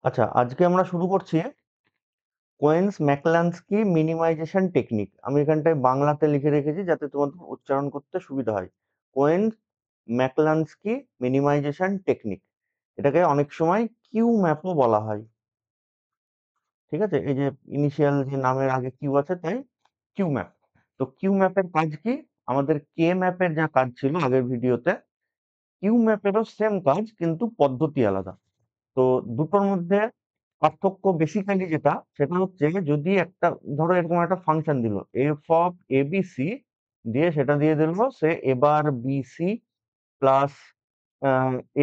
আচ্ছা, আজকে আমরা শুরু করছি কোয়েন্স ম্যাকল্যান্সকি মিনিমাইজেশন টেকনিক। আমি এখানটায় বাংলাতে লিখে রেখেছি যাতে তোমাদের উচ্চারণ করতে সুবিধা হয়। কোয়েন্স ম্যাকল্যান্সকি মিনিমাইজেশন টেকনিক, এটাকে অনেক সময় কিউ ম্যাপও বলা হয়। ঠিক আছে, এই যে ইনিশিয়াল যে নামের আগে কিউ আছে তাই কিউ ম্যাপ। তো কিউ ম্যাপের কাজ কি? আমাদের কে ম্যাপের যা কাজ ছিল আগের ভিডিওতে, কিউ ম্যাপেরও সেম কাজ, কিন্তু পদ্ধতি আলাদা। তো দুটোর মধ্যে পার্থক্য বেসিক্যালি যেটা, সেটা হচ্ছে যদি একটা, ধরো এরকম একটা ফাংশন দিল F of A B C, দিয়ে সেটা দিয়ে দিল সে এবার B C plus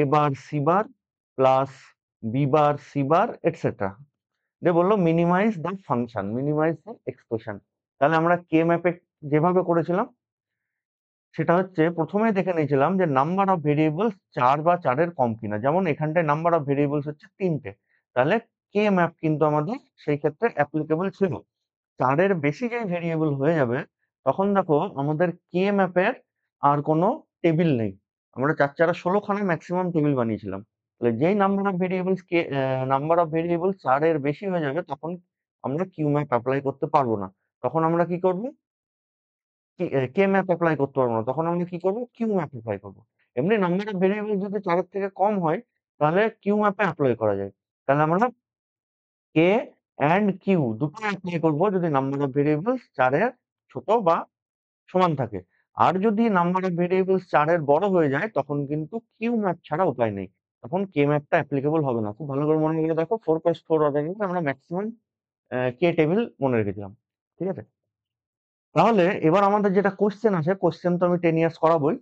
A bar C bar plus B bar C bar etcetera, দিয়ে বললো minimise the function, minimise the expression. তাহলে আমরা কে ম্যাপে যেভাবে করেছিলাম সেটা হচ্ছে প্রথমে দেখে নিয়েছিলাম যে নাম্বার অফ ভেরিয়েবলস 4 বা 4 এর কম কিনা। যেমন এখানটায় নাম্বার অফ ভেরিয়েবলস হচ্ছে 3টে, তাহলে কে ম্যাপ কিন্তু আমাদের সেই ক্ষেত্রে অ্যাপ্লিকেবল ছিল। 4 এর বেশি যে ভেরিয়েবল হয়ে যাবে তখন দেখো আমাদের কে ম্যাপের আর কোনো টেবিল নেই। আমরা 4 4 16 খানা ম্যাক্সিমাম টেবিল বানিয়েছিলাম। তাহলে যেই number of variables K number of variables 4 এর বেশি হয়ে যাবে তখন আমরা কিউ ম্যাপ অ্যাপ্লাই করতে পারবো না। তখন আমরা কি করব? কে ম্যাপ অ্যাপ্লাই করতে পারবো না, তখন আমরা কি করবো? কিউ ম্যাপ অ্যাপ্লাই করবো। এমনি নাম্বার অফ ভেরিয়েবল যদি 4 এর থেকে কম হয় তাহলে কিউ ম্যাপে অ্যাপ্লাই করা যায়। তাহলে আমরা কে অ্যান্ড কিউ দুটো অ্যাপ্লাই করবো যদি নাম্বার অফ ভেরিয়েবলস 4 এর ছোট বা সমান থাকে। আর যদি নাম্বার অফ ভেরিয়েবলস 4 এর বড় হয়ে যায় তখন কিন্তু কিউ ম্যাপ ছাড়া উপায় নেই, তখন কে ম্যাপটা অ্যাপ্লিকেবল হবে না। খুব ভালো করে মনে করে দেখো, 4 + 4 অর্ডার কিন্তু আমরা ম্যাক্সিমাম কে টেবিল মনে রেখেছিলাম। ঠিক আছে, তাহলে এবার আমাদের যেটা কোশ্চেন আছে, কোশ্চেন তো আমি 10 ইয়ার্স করাবোই।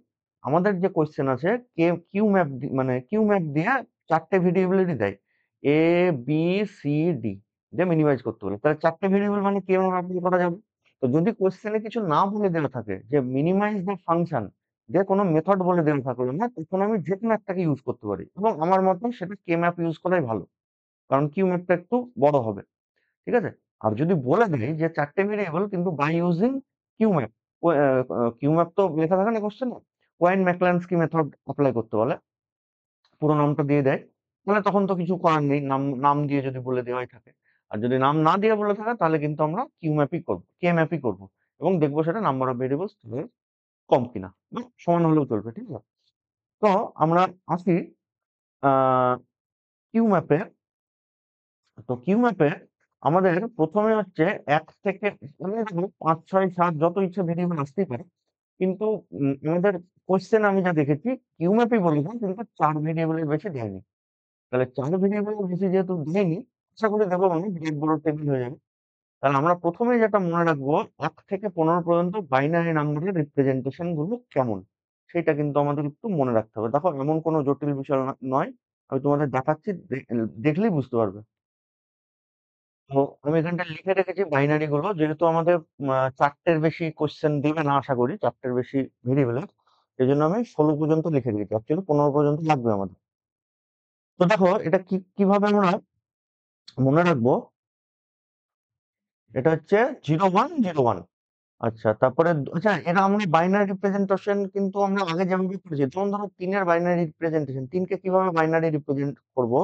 আমাদের যে কোশ্চেন আছে, কে কিউ ম্যাপ মানে কিউ ম্যাপ দিয়ে 4টে ভেরিয়েবলেরই দেয়, এ বি সি ডি দিয়ে মিনিমাইজ করতে বলে। তাহলে 4টে ভেরিয়েবল মানে কিভাবে অ্যাপ্লাই করা যাবে? তো যদি কোশ্চেনে কিছু না বলে দেওয়া থাকে যে মিনিমাইজ দ্য ফাংশন, যে কোনো মেথড বলে দেওয়া থাকলো না, তখন আমি যে কোনো একটাকে ইউজ করতে পারি, এবং আমার মতে সেটা কে ম্যাপ ইউজ করাই ভালো, কারণ কিউ ম্যাপটা একটু বড় হবে। ঠিক আছে? আর যদি বলে দেয় যে 4 টে ভেরিয়েবল কিন্তু by using Q map, Q map তো লেখা থাকে না কোশ্চেনে, কোয়েন ম্যাকল্যান্সকি মেথড অ্যাপ্লাই করতে বলে, পুরো নামটা দিয়ে দেয়, তাহলে তখন তো কিছু করার নেই, নাম নাম দিয়ে যদি বলে দেওয়াই থাকে। আর যদি নাম না দিয়ে বলে থাকে তাহলে কিন্তু আমরা কিউ ম্যাপই করবো, কে ম্যাপই করবো, এবং দেখবো সেটা নাম্বার অফ ভেরিয়েবলস কম কিনা বা সমান হলেও চলবে। ঠিক আছে, তো আমরা আসি কিউ ম্যাপে। তো কিউ ম্যাপে আমাদের প্রথমে হচ্ছে 1 থেকে, মানে দেখো 5 6 7 যত ইচ্ছা ভেরিয়েবল আসতেই পারে, কিন্তু আমাদের কোশ্চেন আমি যা দেখেছি কিউ ম্যাপই বলেছে, কিন্তু 4 ভেরিয়েবলের বেশি দেয়নি। তাহলে 4 ভেরিয়েবলের বেশি যেহেতু দেয়নি, আশা করি দেখো মানে বিরাট বড় টেবিল হয়ে যাবে। তাহলে আমরা প্রথমে যেটা মনে রাখবো, 1 থেকে 15 পর্যন্ত বাইনারি নাম্বারের রিপ্রেজেন্টেশন গুলো কেমন, সেটা কিন্তু আমাদের একটু মনে রাখতে হবে। দেখো এমন কোনো জটিল বিষয় নয়, আমি তোমাদের দেখাচ্ছি, দেখলেই বুঝতে পারবে। তো আমি এখানটা লিখে রেখেছি বাইনারি গুলো, যেহেতু আমাদের 4টের বেশি কোশ্চেন দিবে না আশা করি, 4টের বেশি ভেরিয়েবলের, এই জন্য আমি 16 পর্যন্ত লিখে দিয়েছি, অ্যাকচুয়ালি 15 পর্যন্ত লাগবে আমাদের। তো দেখো এটা কিভাবে আমরা মনে রাখবো, এটা হচ্ছে 0101। আচ্ছা, তারপরে আচ্ছা, এটা আমরা বাইনারি রিপ্রেজেন্টেশন কিন্তু আমরা আগে যেভাবে করেছি, যেমন ধরো 3 এর বাইনারি রিপ্রেজেন্টেশন, 3কে কিভাবে বাইনারি রিপ্রেজেন্ট করব,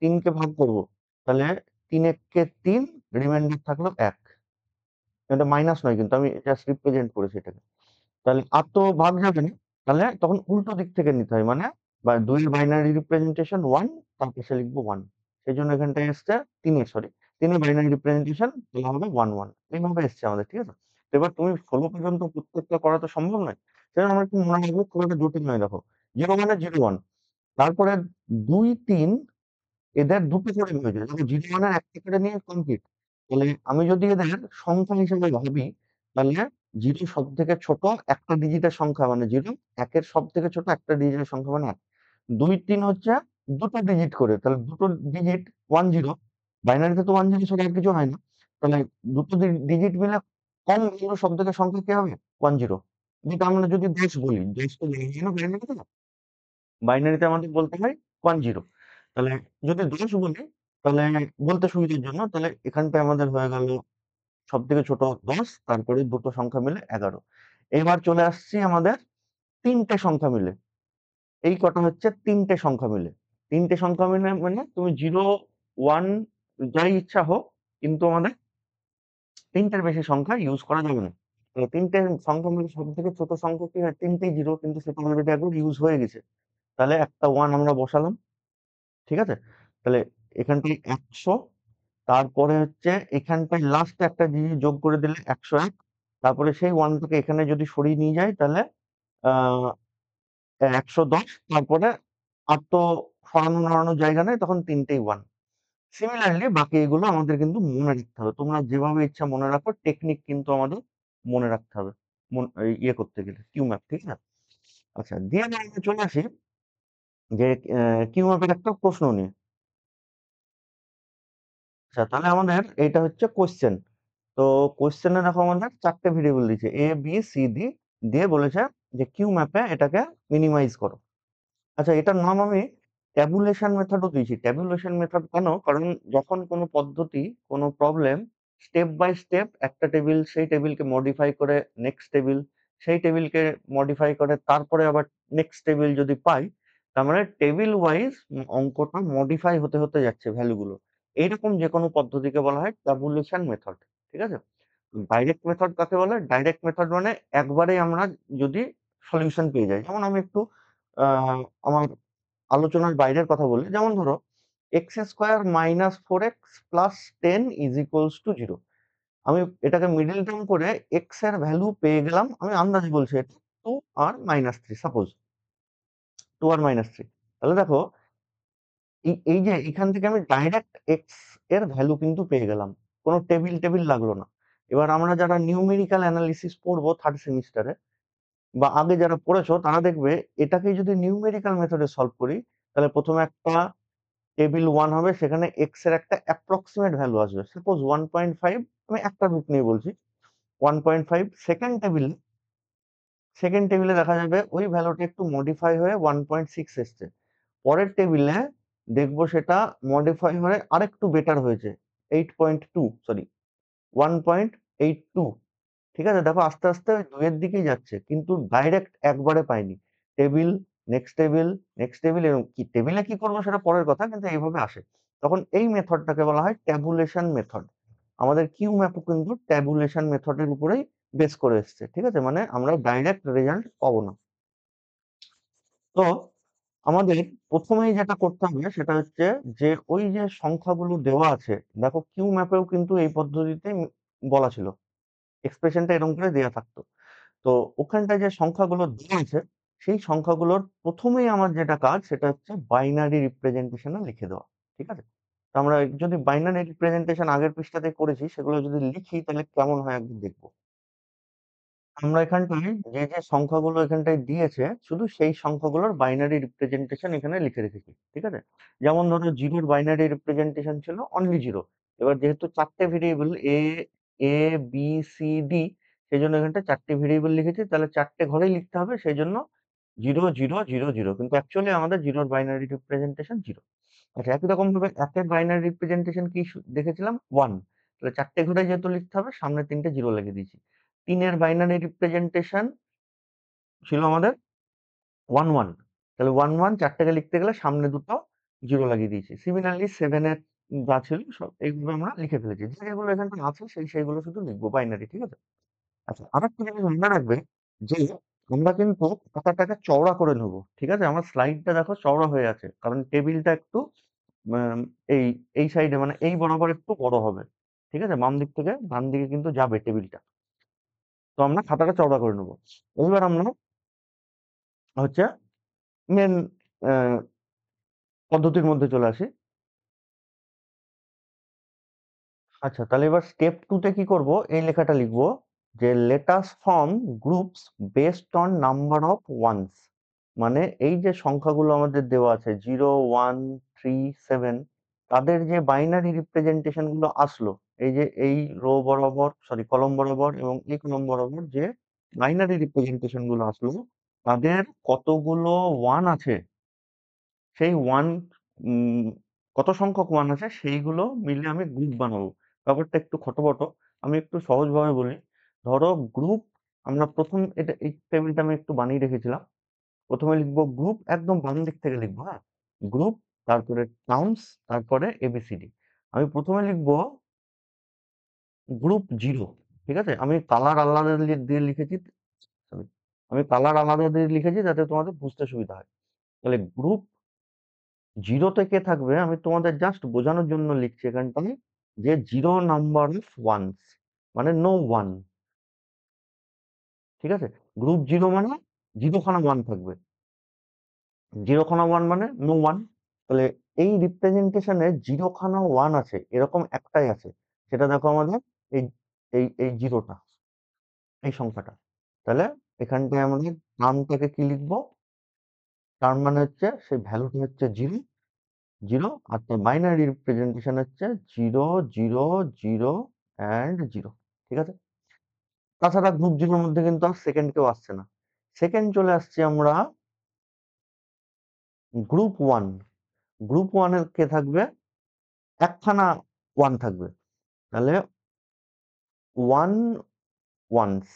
3কে ভাগ করব, তাহলে 3 একে 3, রিমাইন্ডার থাকলো 1। এটা মাইনাস নয়, কিন্তু আমি জাস্ট রিপ্রেজেন্ট করেছি এটাকে। তাহলে আর তো ভাগ যাবে না, তাহলে তখন উল্টো দিক থেকে নিতে হয়, মানে বা 2 এর বাইনারি রিপ্রেজেন্টেশন 1, তার পাশে লিখবো 1। সেই জন্য এখানটায় এসছে 3 এর বাইনারি রিপ্রেজেন্টেশন, তাহলে হবে 1 1, এইভাবে এসছে আমাদের। ঠিক আছে, তো এবার তুমি 16 পর্যন্ত প্রত্যেকটা করা তো সম্ভব নয়, সেজন্য আমরা একটু মনে রাখবো, খুব একটা জটিল নয়। দেখো 0 মানে 01, তারপরে 2 3 এদের দুটো করে হয়েছে, দেখো 01 এর একটা করে নিয়ে কমপ্লিট। তাহলে আমি যদি এদের সংখ্যা হিসেবে ভাবি, তাহলে 0 সব থেকে ছোট একটা ডিজিটের সংখ্যা মানে 0, 1 সব থেকে ছোট একটা ডিজিটের সংখ্যা মানে 1। 2 3 হচ্ছে দুটো ডিজিট করে, তাহলে দুটো ডিজিট 10, বাইনারিতে তো 10 ছাড়া আর কিছু হয় না। তাহলে দুটো ডিজিট মিলে কম ভ্যালু সব থেকে সংখ্যা কি হবে? 10। যেটা আমরা যদি 10 বলি, 10 তো জানি না বাইনারিতে, বাইনারিতে আমাদের বলতে হয় 10। তাহলে যদি 10 বলি, তাহলে বলতে সুবিধার জন্য, তাহলে এখানটায় আমাদের হয়ে গেল সব থেকে ছোট 10, তারপরে দুটো সংখ্যা মিলে 11। এবার চলে আসছি আমাদের 3টে সংখ্যা মিলে, এই কটা হচ্ছে 3টে সংখ্যা মিলে। 3টে সংখ্যা মিলে মানে তুমি 0 ওয়ান যাই ইচ্ছা হোক, কিন্তু আমাদের তিনটের বেশি সংখ্যা ইউজ করা যাবে না। তো তিনটে সংখ্যার মধ্যে সব থেকে ছোট সংখ্যা কি হয়, তিনটেই জিরো, কিন্তু সেটা অলরেডি একবার ইউজ হয়ে গেছে। তাহলে একটা ওয়ান আমরা বসালাম, ঠিক আছে? তাহলে এখানটায় 100, তারপরে হচ্ছে এখানটায় লাস্টে একটা জিনিস যোগ করে দিলে 101, তারপরে সেই ওয়ানটাকে এখানে যদি সরিয়ে নিয়ে যায় তাহলে আহ 110, তারপরে আর তো সরানো নড়ানোর জায়গা নেই, তখন তিনটেই ওয়ান। সিমিলারলি বাকি এগুলো আমাদের কিন্তু মনে রাখতে হবে। তোমরা যেভাবে ইচ্ছা মনে রাখো, টেকনিক কিন্তু আমাদের মনে রাখতে হবে ইয়ে করতে গেলে কিউ ম্যাপ, ঠিক আছে? আচ্ছা, দিয়ে আমরা চলে আসি যে কিউ ম্যাপের একটা প্রশ্ন নিয়ে। আচ্ছা, তাহলে আমাদের এইটা হচ্ছে কোশ্চেন। তো কোশ্চেনে দেখো আমাদের চারটে ভেরিয়েবল দিয়েছে, এ বি সি ডি, দিয়ে বলেছে যে কিউ ম্যাপে এটাকে মিনিমাইজ করো। আচ্ছা, এটার নাম আমি ট্যাবুলেশন মেথডও দিয়েছি। ট্যাবুলেশন মেথড কেন? কারণ যখন কোনো পদ্ধতি, কোনো প্রবলেম স্টেপ বাই স্টেপ একটা টেবিল, সেই টেবিলকে মডিফাই করে নেক্সট টেবিল, সেই টেবিলকে মডিফাই করে তারপরে আবার নেক্সট টেবিল যদি পাই, তার মানে টেবিল ওয়াইজ অঙ্কটা মডিফাই হতে হতে যাচ্ছে ভ্যালুগুলো। এইরকম যে কোনো পদ্ধতিকে বলা হয় ট্যাবুলেশন মেথড, ঠিক আছে? ডাইরেক্ট মেথড কাকে বলে? ডাইরেক্ট মেথড মানে একবারেই আমরা যদি সলিউশন পেয়ে যাই। যেমন আমি একটু আমার আলোচনার বাইরের কথা বলি, যেমন ধরো x square minus 4x plus 10 is equals two 0। আমি এটাকে মিডল টার্ম করে এক্স এর ভ্যালু পেয়ে গেলাম, আমি আন্দাজে বলছি এটা 2r-3, সাপোজ 2r-3। তাহলে দেখো এই যে এখান থেকে আমি ডাইরেক্ট এক্স এর ভ্যালু কিন্তু পেয়ে গেলাম, কোনো টেবিল টেবিল লাগলো না। এবার আমরা যারা নিউমেরিক্যাল অ্যানালিসিস পড়বো থার্ড সেমিস্টারে, বা আগে যারা পড়েছো তারা দেখবে, এটাকে যদি নিউমেরিক্যাল মেথডে সলভ করি, তাহলে প্রথমে একটা টেবিল ওয়ান হবে, সেখানে এক্স এর একটা অ্যাপ্রক্সিমেট ভ্যালু আসবে, সাপোজ 1.5। আমি একটা রুট নিয়ে বলছি, 1.5। সেকেন্ড টেবিলে দেখা যাবে ওই ভ্যালুটা একটু মডিফাই হয়ে 1.6 এসছে। পরের টেবিলে দেখবো সেটা মডিফাই হয়ে আরেকটু বেটার হয়েছে, 8.2, সরি 1.82। ঠিক আছে, দেখো আস্তে আস্তে ওই দুইয়ের দিকেই যাচ্ছে, কিন্তু ডাইরেক্ট একবারে পাইনি। Table, next table, next table, এরকম কি টেবিলে কি করবো সেটা পরের কথা, কিন্তু এইভাবে আসে। তখন এই মেথডটাকে বলা হয় ট্যাবুলেশন মেথড। আমাদের কিউ ম্যাপও কিন্তু ট্যাবুলেশন মেথডের উপরেই বেস করে এসছে, ঠিক আছে? মানে আমরা ডাইরেক্ট রেজাল্ট পাবো না। তো আমাদের প্রথমেই যেটা করতে হবে সেটা হচ্ছে যে ওই যে সংখ্যাগুলো দেওয়া আছে, দেখো কিউ ম্যাপেও কিন্তু এই পদ্ধতিতে বলা ছিল, এক্সপ্রেশনটা এরকম করে দেওয়া থাকতো। তো ওখানটায় যে সংখ্যাগুলো দেওয়া আছে, সেই সংখ্যাগুলোর প্রথমেই আমার যেটা কাজ সেটা হচ্ছে বাইনারি রিপ্রেজেন্টেশনে লিখে দেওয়া, ঠিক আছে? তো আমরা যদি বাইনারি রিপ্রেজেন্টেশন আগের পৃষ্ঠাতে করেছি, সেগুলো যদি লিখি তাহলে কেমন হয় একদিন দেখবো। আমরা এখানটায় যে যে সংখ্যাগুলো এখানটায় দিয়েছে, শুধু সেই সংখ্যাগুলোর বাইনারি রিপ্রেজেন্টেশন এখানে লিখে রেখেছি, ঠিক আছে? যেমন ধরো জিরোর বাইনারি রিপ্রেজেন্টেশন ছিল অনলি জিরো। এবার যেহেতু চারটে ভেরিয়েবল এ, এ বি সি ডি, সেই জন্য এখানটা চারটে ভেরিয়েবল লিখেছি, তাহলে চারটে ঘরেই লিখতে হবে, সেই জন্য 0 0 0 0, কিন্তু অ্যাকচুয়ালি আমাদের জিরোর বাইনারি রিপ্রেজেন্টেশন জিরো। আচ্ছা, একই রকম ভাবে একের বাইনারি রিপ্রেজেন্টেশন কি দেখেছিলাম, ওয়ান। তাহলে চারটে ঘরে যেহেতু লিখতে হবে, সামনে তিনটে জিরো লিখে দিয়েছি। তিনের বাইনারি রিপ্রেজেন্টেশন ছিল আমাদের 1 1। তাহলে 1 1 চারটাকে লিখতে গেলে সামনে দুটো জিরো লাগিয়ে দিয়েছি। সিমিলারলি সেভেনের যা ছিল সব এইভাবে আমরা লিখে ফেলেছি, যে যেগুলো এখানটা আছে সেইগুলো শুধু লিখবো বাইনারি, ঠিক আছে? আচ্ছা, আরেকটা জিনিস মনে রাখবে, যে আমরা কিন্তু খাতাটাকে চওড়া করে নেবো, ঠিক আছে? আমার স্লাইডটা দেখো চওড়া হয়ে আছে, কারণ টেবিলটা একটু আম, এই এই সাইডে মানে এই বরাবর একটু বড় হবে, ঠিক আছে? বাম দিক থেকে ডান দিকে কিন্তু যাবে টেবিলটা। তো আমরা খাতাটা চওড়া করে নেবো। এবার আমরা হচ্ছে মেন পদ্ধতির মধ্যে চলে আসি। আচ্ছা, তাহলে এবার স্টেপ 2 তে কি করব, এই লেখাটা লিখবো যে let us form groups based on number of ones. মানে এই যে সংখ্যাগুলো আমাদের দেওয়া আছে 0 1 3 7, তাদের যে বাইনারি রিপ্রেজেন্টেশন গুলো আসলো, এই যে এই রো বরাবর, সরি কলম বরাবর এবং এই কলম বরাবর যে বাইনারি রিপ্রেজেন্টেশন গুলো আসলো, তাদের কতগুলো ওয়ান আছে, সেই ওয়ান, কত সংখ্যক ওয়ান আছে সেইগুলো মিলে আমি গ্রুপ বানাবো। ব্যাপারটা একটু খটোবটো, আমি একটু সহজভাবে বলি। ধরো গ্রুপ, আমরা প্রথম এটা এই টেবিলটা আমি একটু বানিয়ে রেখেছিলাম। প্রথমে লিখবো গ্রুপ, একদম বাম দিক থেকে লিখবো, হ্যাঁ? গ্রুপ তারপরে টার্মস, তারপরে এবিসিডি। আমি প্রথমে লিখবো গ্রুপ জিরো। ঠিক আছে, আমি কালার আলাদা দিয়ে লিখেছি। sorry, আমি কালার আলাদা দিয়ে লিখেছি যাতে তোমাদের বুঝতে সুবিধা হয়। তাহলে গ্রুপ জিরোতে কে থাকবে আমি তোমাদের জাস্ট বোঝানোর জন্য লিখছি এখানটায়, যে জিরো নাম্বার অফ ওয়ানস, মানে নো ওয়ান। ঠিক আছে, গ্রুপ জিরো মানে জিরোখানা ওয়ান থাকবে, জিরোখানা ওয়ান মানে নো ওয়ান। তাহলে এই রিপ্রেজেন্টেশনে জিরোখানা ওয়ান আছে এরকম একটাই আছে, সেটা দেখো আমাদের এই এই এই জিরোটা, এই সংখ্যাটা। তাহলে এখানটায় আমাদের টার্মটাকে কি লিখবো, টার্ম মানে হচ্ছে সেই ভ্যালুটা হচ্ছে জিরো, জিরো, আর তার বাইনারি রিপ্রেজেন্টেশন হচ্ছে zero, zero, zero and zero. ঠিক আছে, তাছাড়া গ্রুপ জিরোর মধ্যে কিন্তু আর সেকেন্ড কেউ আসছে না। সেকেন্ড চলে আসছে আমরা গ্রুপ ওয়ান। গ্রুপ ওয়ানের কে থাকবে, একখানা ওয়ান থাকবে, তাহলে ওয়ান ওয়ানস।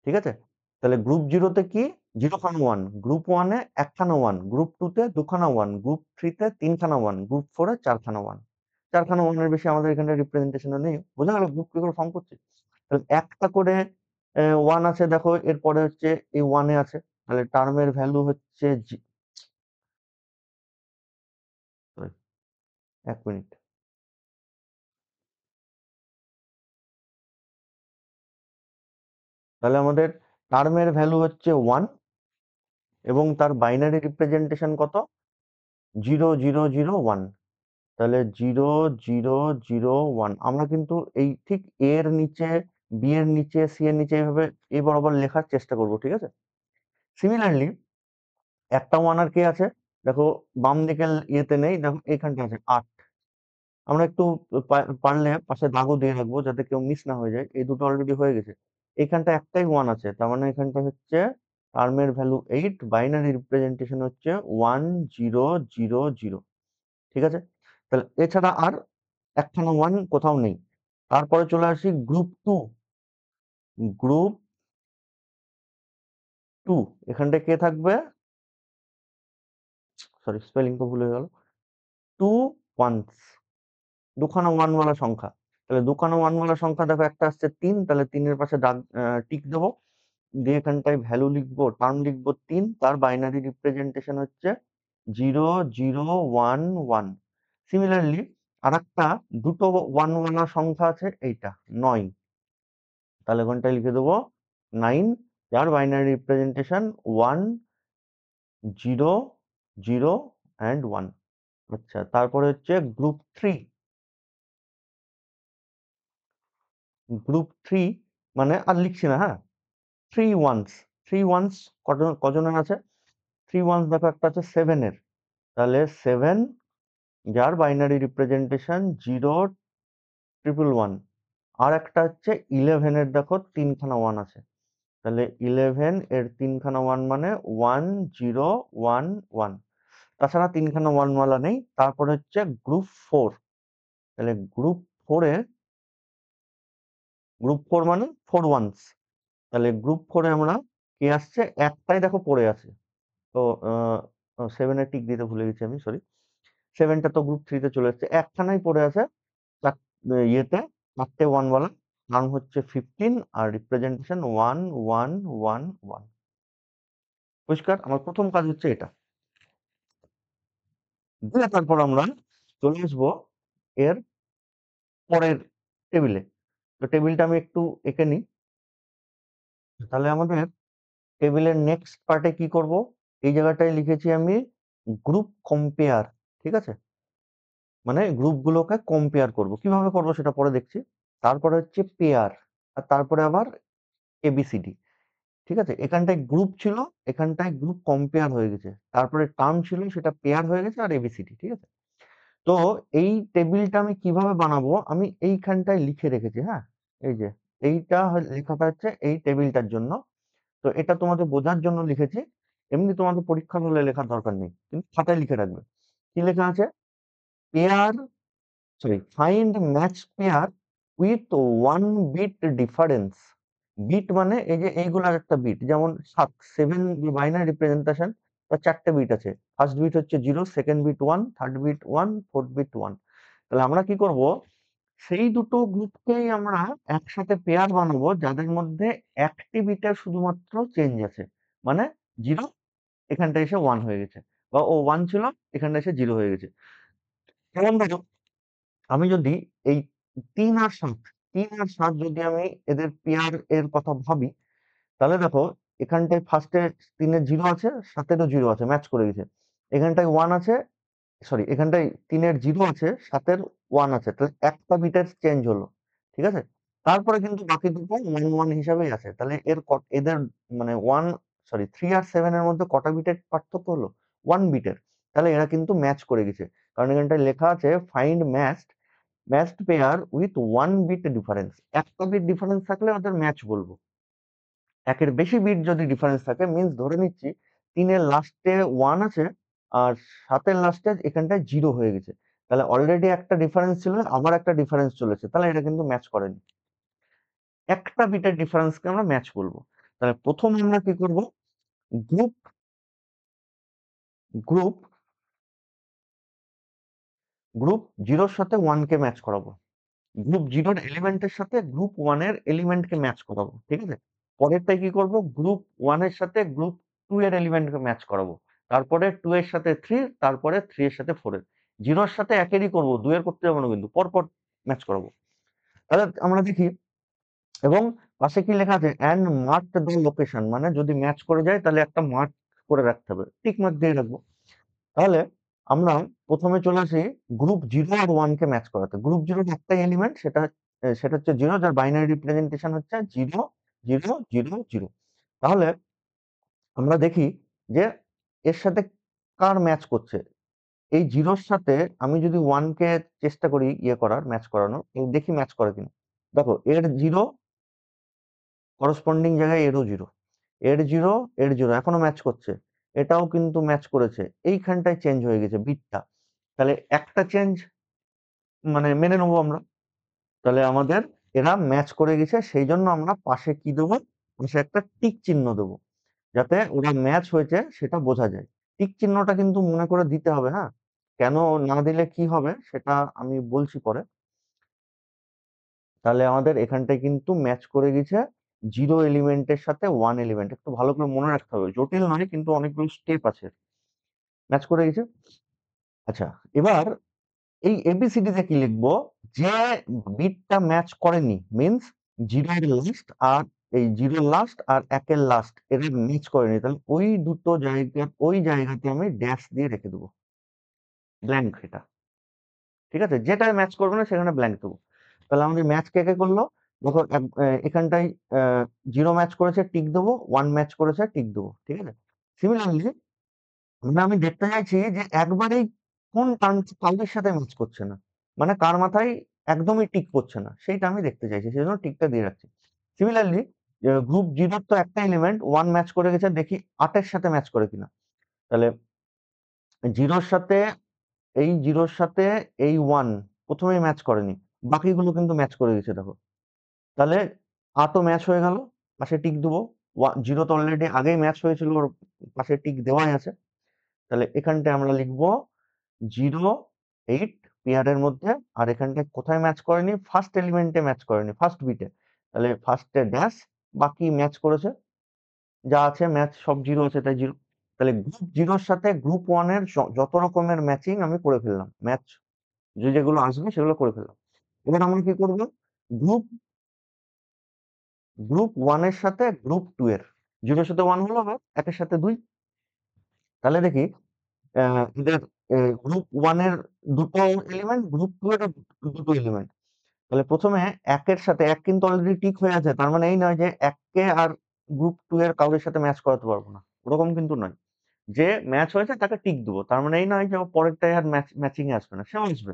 ঠিক আছে, তাহলে গ্রুপ জিরোতে কি, জিরোখানা ওয়ান, গ্রুপ ওয়ানে একখানা ওয়ান, গ্রুপ টুতে দুখানা ওয়ান, গ্রুপ থ্রিতে তিনখানা ওয়ান, গ্রুপ ফোরে চারখানা ওয়ান। চারখানা ওয়ানের বেশি আমাদের এখানে রিপ্রেজেন্টেশনে নেই। বোঝা গেল গ্রুপ কি করে ফর্ম করছে। তাহলে একটা করে ওয়ান আছে, দেখো এরপরে হচ্ছে এই ওয়ানে আছে, তাহলে টার্মের ভ্যালু হচ্ছে sorry, এক মিনিট। তাহলে আমাদের টার্মের ভ্যালু হচ্ছে ওয়ান, এবং তার বাইনারি রিপ্রেজেন্টেশন কত, জিরো, জিরো, জিরো, ওয়ান। তাহলে জিরো, জিরো, জিরো, ওয়ান। আমরা কিন্তু এই ঠিক এ এর নিচে, বি এর নিচে, সি এর নিচে এইভাবে এই বরাবর লেখার চেষ্টা করব। ঠিক আছে, সিমিলারলি একটা ওয়ান আর কে আছে, দেখো বাম দিকের ইয়েতে নেই, দেখো এখানটা আছে আট। আমরা একটু পারলে পাশে দাগও দিয়ে রাখবো যাতে কেউ মিস না হয়ে যায়। এই দুটো অলরেডি হয়ে গেছে, এখানটা একটাই ওয়ান আছে, তার মানে এখানটা হচ্ছে টার্মের ভ্যালু এইট, বাইনারি রিপ্রেজেন্টেশন হচ্ছে ওয়ান, জিরো, জিরো, জিরো। ঠিক আছে, তাহলে এছাড়া আর একখানা ওয়ান কোথাও নেই। তারপরে চলে আসি গ্রুপ টু। গ্রুপ টু, এখানটা কে থাকবে, সরি স্পেলিংটা ভুল হয়ে গেল, টু ওয়ানস, দুখানা ওয়ান ওয়ালা সংখ্যা। তাহলে দুখানা ওয়ান ওয়ালা সংখ্যা দেখো, একটা আসছে তিন, তাহলে তিনের পাশে দাগ টিক দেবো, দিয়ে এখানটায় ভ্যালু লিখবো, টার্ম লিখবো তিন, তার বাইনারি রিপ্রেজেন্টেশন হচ্ছে zero, zero, one, one. Similarly আর একটা দুটো ওয়ান ওয়ালা সংখ্যা আছে, এইটা নয়, তাহলে ওখানটায় লিখে দেবো নাইন, যার binary representation one, zero, zero and one. আচ্ছা, তারপরে হচ্ছে গ্রুপ থ্রি। গ্রুপ থ্রি মানে আর লিখছি না, হ্যাঁ, থ্রি ওয়ানস। থ্রি ওয়ানস কজনের আছে, থ্রি ওয়ানস দেখো একটা আছে সেভেনের, তাহলে সেভেন, যার binary representation zero, triple one. আর একটা হচ্ছে ইলেভেনের, দেখো তিনখানা ওয়ান আছে, তাহলে ইলেভেন এর তিনখানা ওয়ান মানে ওয়ান, জিরো, ওয়ান, ওয়ান। তাছাড়া তিনখানা ওয়ান ওয়ালা নেই। তারপরে হচ্ছে গ্রুপ ফোর। তাহলে গ্রুপ ফোর মানে ফোর ওয়ানস। তাহলে গ্রুপ ফোরে আমরা কে আসছে, একটাই দেখো পড়ে আছে, তো সেভেনের টিক দিতে ভুলে গেছি আমি, সরি। সেভেনটা তো গ্রুপ থ্রিতে চলে এসছে, একখানাই পড়ে আছে ইয়েতে, চারটে ওয়ান ওয়ালা। নাম হচ্ছে ফিফটিন, আর representation one, one, one, one. পরিষ্কার, আমার প্রথম কাজ হচ্ছে এটা। দিয়ে তারপর আমরা চলে আসবো এর পরের টেবিলে। তো টেবিলটা আমি একটু এঁকে নিই। তাহলে আমাদের টেবিলের নেক্সট পার্টে কি করব, এই জায়গাটায় লিখেছি আমি গ্রুপ কম্পেয়ার। ঠিক আছে, মানে গ্রুপগুলোকে কম্পেয়ার করব, কিভাবে করব সেটা পরে দেখছি। তারপরে হচ্ছে পেয়ার, আর তারপরে আবার এবিসিডি। ঠিক আছে, এখানটায় গ্রুপ ছিল, এখানটায় গ্রুপ কম্পেয়ার হয়ে গেছে, তারপরে টার্ম ছিল সেটা পেয়ার হয়ে গেছে, আর এবিসিডি। ঠিক আছে, তো এই টেবিলটা আমি কিভাবে বানাবো, আমি এইখানটায় লিখে রেখেছি। হ্যাঁ, এই যে এইটা লেখাটা হচ্ছে এই টেবিলটার জন্য। তো এটা তোমাদের বোঝার জন্য লিখেছি, এমনি তোমাদের পরীক্ষার হলে লেখার দরকার নেই, কিন্তু খাতায় লিখে রাখবে। কি লেখা আছে, pair, sorry, find match pair with one bit difference. Bit মানে এই যে এইগুলার একটা বিট, যেমন সাত, সেভেন বাইনারি রিপ্রেজেন্টেশন, তার 4টে বিট আছে। ফার্স্ট বিট হচ্ছে 0, second bit 1, third bit 1, fourth bit 1। তাহলে আমরা কি করব, সেই দুটো গ্রুপকেই আমরা একসাথে পেয়ার বানাবো যাদের মধ্যে একটি বিটের শুধুমাত্র চেঞ্জ আছে। মানে 0 এখানটা এসে 1 হয়ে গেছে, বা ও 1 ছিল এখানটা এসে 0 হয়ে গেছে। যেমন ধরো আমি যদি এই 3 আর 7, 3 আর 7 যদি আমি এদের পেয়ার এর কথা ভাবি, তাহলে দেখো এখানটায় ফার্স্টে 3 এর 0 আছে, 7 এরও 0 আছে, ম্যাচ করে গেছে। এখানটায় 1 আছে, সরি এখানটায় 3 এর 0 আছে, 7 এর 1 আছে, তাহলে একটা বিটের চেঞ্জ হলো। ঠিক আছে? তারপরে কিন্তু বাকি দুটো 1 1 হিসাবেই আছে। তাহলে এদের মানে 1 সরি 3 আর 7 এর মধ্যে কটা বিটের পার্থক্য হলো? 1 বিটের। তাহলে এরা কিন্তু ম্যাচ করে গেছে। কারণ এখানটায় লেখা আছে find matched pair with 1 bit difference. একটা বিট ডিফারেন্স থাকলে ওদের ম্যাচ বলবো। একের বেশি বিট যদি ডিফারেন্স থাকে মিন্স ধরে নিচ্ছি 3 এর লাস্টে 1 আছে আর 7 এর লাস্টে এখানটায় 0 হয়ে গেছে। তাহলে অলরেডি একটা ডিফারেন্স ছিল, আবার একটা ডিফারেন্স চলেছে। তাহলে এটা কিন্তু ম্যাচ করেনি। একটা বিটের ডিফারেন্সকে আমরা ম্যাচ বলবো। তাহলে প্রথম আমরা কি করব, গ্রুপ গ্রুপ গ্রুপ 0 এর সাথে 1 কে ম্যাচ করাবো। গ্রুপ 0 এর এলিমেন্টের সাথে গ্রুপ 1 এর এলিমেন্টকে ম্যাচ করাবো। ঠিক আছে? পরেরটাই কি করব, গ্রুপ 1 এর সাথে গ্রুপ 2 এর এলিমেন্টকে ম্যাচ করাবো। তারপরে 2 এর সাথে 3, তারপরে 3 এর সাথে 4 এর। 0 এর সাথে 1 এরই করব, 2 এর করতে যাবো না কিন্তু, পরপর ম্যাচ করাবো। তাহলে আমরা দেখি, এবং পাশে কি লেখা আছে, এন্ড মার্ক দ্য লোকেশন, মানে যদি ম্যাচ করে যায় তাহলে একটা মার্ক করে রাখতে হবে, টিক মার্ক দিয়ে রাখবো। তাহলে আমরা প্রথমে চলে আসি গ্রুপ 0 আর 1 কে ম্যাচ করাতে। গ্রুপ 0 এর একটাই এলিমেন্ট, সেটা হচ্ছে 0, যার বাইনারি রিপ্রেজেন্টেশন হচ্ছে 0 0 0 0। তাহলে আমরা দেখি যে এর সাথে কার ম্যাচ করছে। এই 0 এর সাথে আমি যদি 1 কে চেষ্টা করি করার, ম্যাচ করানোর, দেখি ম্যাচ করে কিনা। দেখো এর 0 করসপন্ডিং জায়গায় এরও 0, এর 0 এর 0 এখনো ম্যাচ করছে। এটাও কিন্তু ম্যাচ করেছে, এইখানটায় চেঞ্জ হয়ে গেছে বিটটা। তাহলে একটা চেঞ্জ মানে মেনে নেবো আমরা। তাহলে আমাদের এরা ম্যাচ করে গেছে, সেই জন্য আমরা পাশে কি দেবো, পাশে একটা টিক চিহ্ন দেবো, যাতে ওরা ম্যাচ হয়েছে সেটা বোঝা যায়। টিক চিহ্নটা কিন্তু মনে করে দিতে হবে, হ্যাঁ। কেন না দিলে কি হবে সেটা আমি বলছি পরে। তাহলে আমাদের এখানটায় কিন্তু ম্যাচ করে গেছে 0 এলিমেন্টের সাথে 1 এলিমেন্ট। একটু ভালো করে মনে রাখতে হবে, জটিল নয় কিন্তু অনেকগুলো স্টেপ আছে। ম্যাচ করে গেছে। আচ্ছা, এবার এই এবিসিডি তে কি লিখবো, যে বিটটা ম্যাচ করেনি মিন্স 0 এর লাস্ট আর এই 0 এর লাস্ট আর 1 এর লাস্ট এরা ম্যাচ করেনি, তাহলে ওই দুটো জায়গা, ওই জায়গাতে আমি ড্যাশ দিয়ে রেখে দেবো, ব্ল্যাঙ্ক এটা। ঠিক আছে? যেটায় ম্যাচ করবে না সেখানে ব্ল্যাঙ্ক দেবো। তাহলে আমাদের ম্যাচ কে কে করলো, দেখো এখানটায় 0 ম্যাচ করেছে টিক দেবো, 1 ম্যাচ করেছে টিক দেবো। ঠিক আছে? সিমিলারলি মানে আমি দেখতে চাইছি যে একবারেই কোন টার্মটা কাউরির সাথে ম্যাচ করছে না, মানে কার মাথায় একদমই টিক করছে না, সেইটা আমি দেখতে চাইছি, সেই জন্য টিকটা দিয়ে রাখছি। সিমিলারলি গ্রুপ 0 তো একটা এলিমেন্ট 1 ম্যাচ করে গেছে, দেখি 8 এর সাথে ম্যাচ করে কিনা। তাহলে 0 এর সাথে এই 0 এর সাথে এই 1 প্রথমেই ম্যাচ করেনি, বাকিগুলো কিন্তু ম্যাচ করে গেছে দেখো। তাহলে 8 ও ম্যাচ হয়ে গেল, পাশে টিক দেবো। 0 তো অলরেডি আগেই ম্যাচ হয়েছিল, ওর পাশে টিক দেওয়াই আছে। তাহলে এখানটায় আমরা লিখবো 0 8 পেয়ারের মধ্যে, আর এখানটায় কোথায় ম্যাচ করেনি, ফার্স্ট এলিমেন্টে ম্যাচ করেনি, ফার্স্ট বিটে। তাহলে ফার্স্টে ড্যাশ, বাকি ম্যাচ করেছে, যা আছে ম্যাচ সব 0 আছে তাই 0। তাহলে গ্রুপ 0 এর সাথে গ্রুপ 1 এর যত রকমের ম্যাচিং আমি করে ফেললাম, ম্যাচ যেগুলো আসবে সেগুলো করে ফেললাম। এবার আমরা কি করবো, গ্রুপ গ্রুপ 1 এর সাথে গ্রুপ 2 এর, 0 এর সাথে 1 হলো, আবার 1 এর সাথে 2। তাহলে দেখি এদের গ্রুপ 1 এর দুটো এলিমেন্ট, গ্রুপ 2 এর দুটো এলিমেন্ট। তাহলে প্রথমে 1 এর সাথে 1 কিন্তু অলরেডি টিক হয়ে আছে, তার মানে এই নয় যে 1 কে আর গ্রুপ 2 এর কারোর সাথে ম্যাচ করাতে পারবো না, ওরকম কিন্তু নয়। যে ম্যাচ হয়েছে তাকে টিক দেবো, তার মানে এই নয় যে ও পরেরটায় আর ম্যাচিং এ আসবে না, সেও আসবে,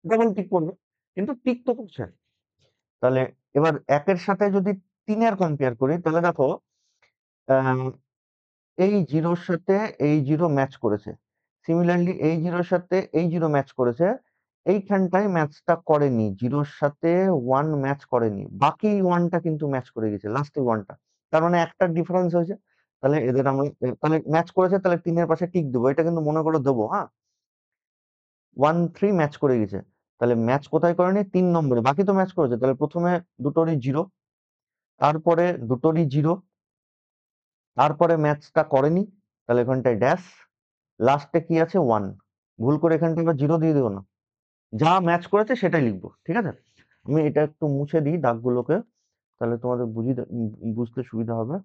ডবল টিক করবে, কিন্তু টিক তো করছে। তাহলে এবার 1 এর সাথে যদি 3 এর কম্পেয়ার করি, তাহলে দেখো আহ, এই 0 এর সাথে এই 0 ম্যাচ করেছে, সিমিলারলি এই 0 এর সাথে এই 0 ম্যাচ করেছে, এইখানটায় ম্যাচটা করেনি, 0 এর সাথে 1 ম্যাচ করেনি, বাকি 1টা কিন্তু ম্যাচ করে গেছে, লাস্টের 1টা। তার মানে একটা ডিফারেন্স হয়েছে। তাহলে এদের আমরা তাহলে ম্যাচ করেছে, তাহলে 3 এর পাশে টিক দেবো, এটা কিন্তু মনে করে দেবো, হ্যাঁ। 1 3 ম্যাচ করে গেছে, তাহলে ম্যাচ কোথায় করেনি? 3 নম্বরে, বাকি তো ম্যাচ করেছে। তাহলে প্রথমে দুটোরই জিরো, তারপরে দুটোরই জিরো, তারপরে ম্যাচটা করেনি, তাহলে এখানটায় ড্যাশ, লাস্টে কি আছে? 1। ভুল করে এখানটা এবার জিরো দিয়ে দেবো না, যা ম্যাচ করেছে সেটাই লিখবো, ঠিক আছে। আমি এটা একটু মুছে দিই দাগগুলোকে, তাহলে তোমাদের বুঝতে সুবিধা হবে।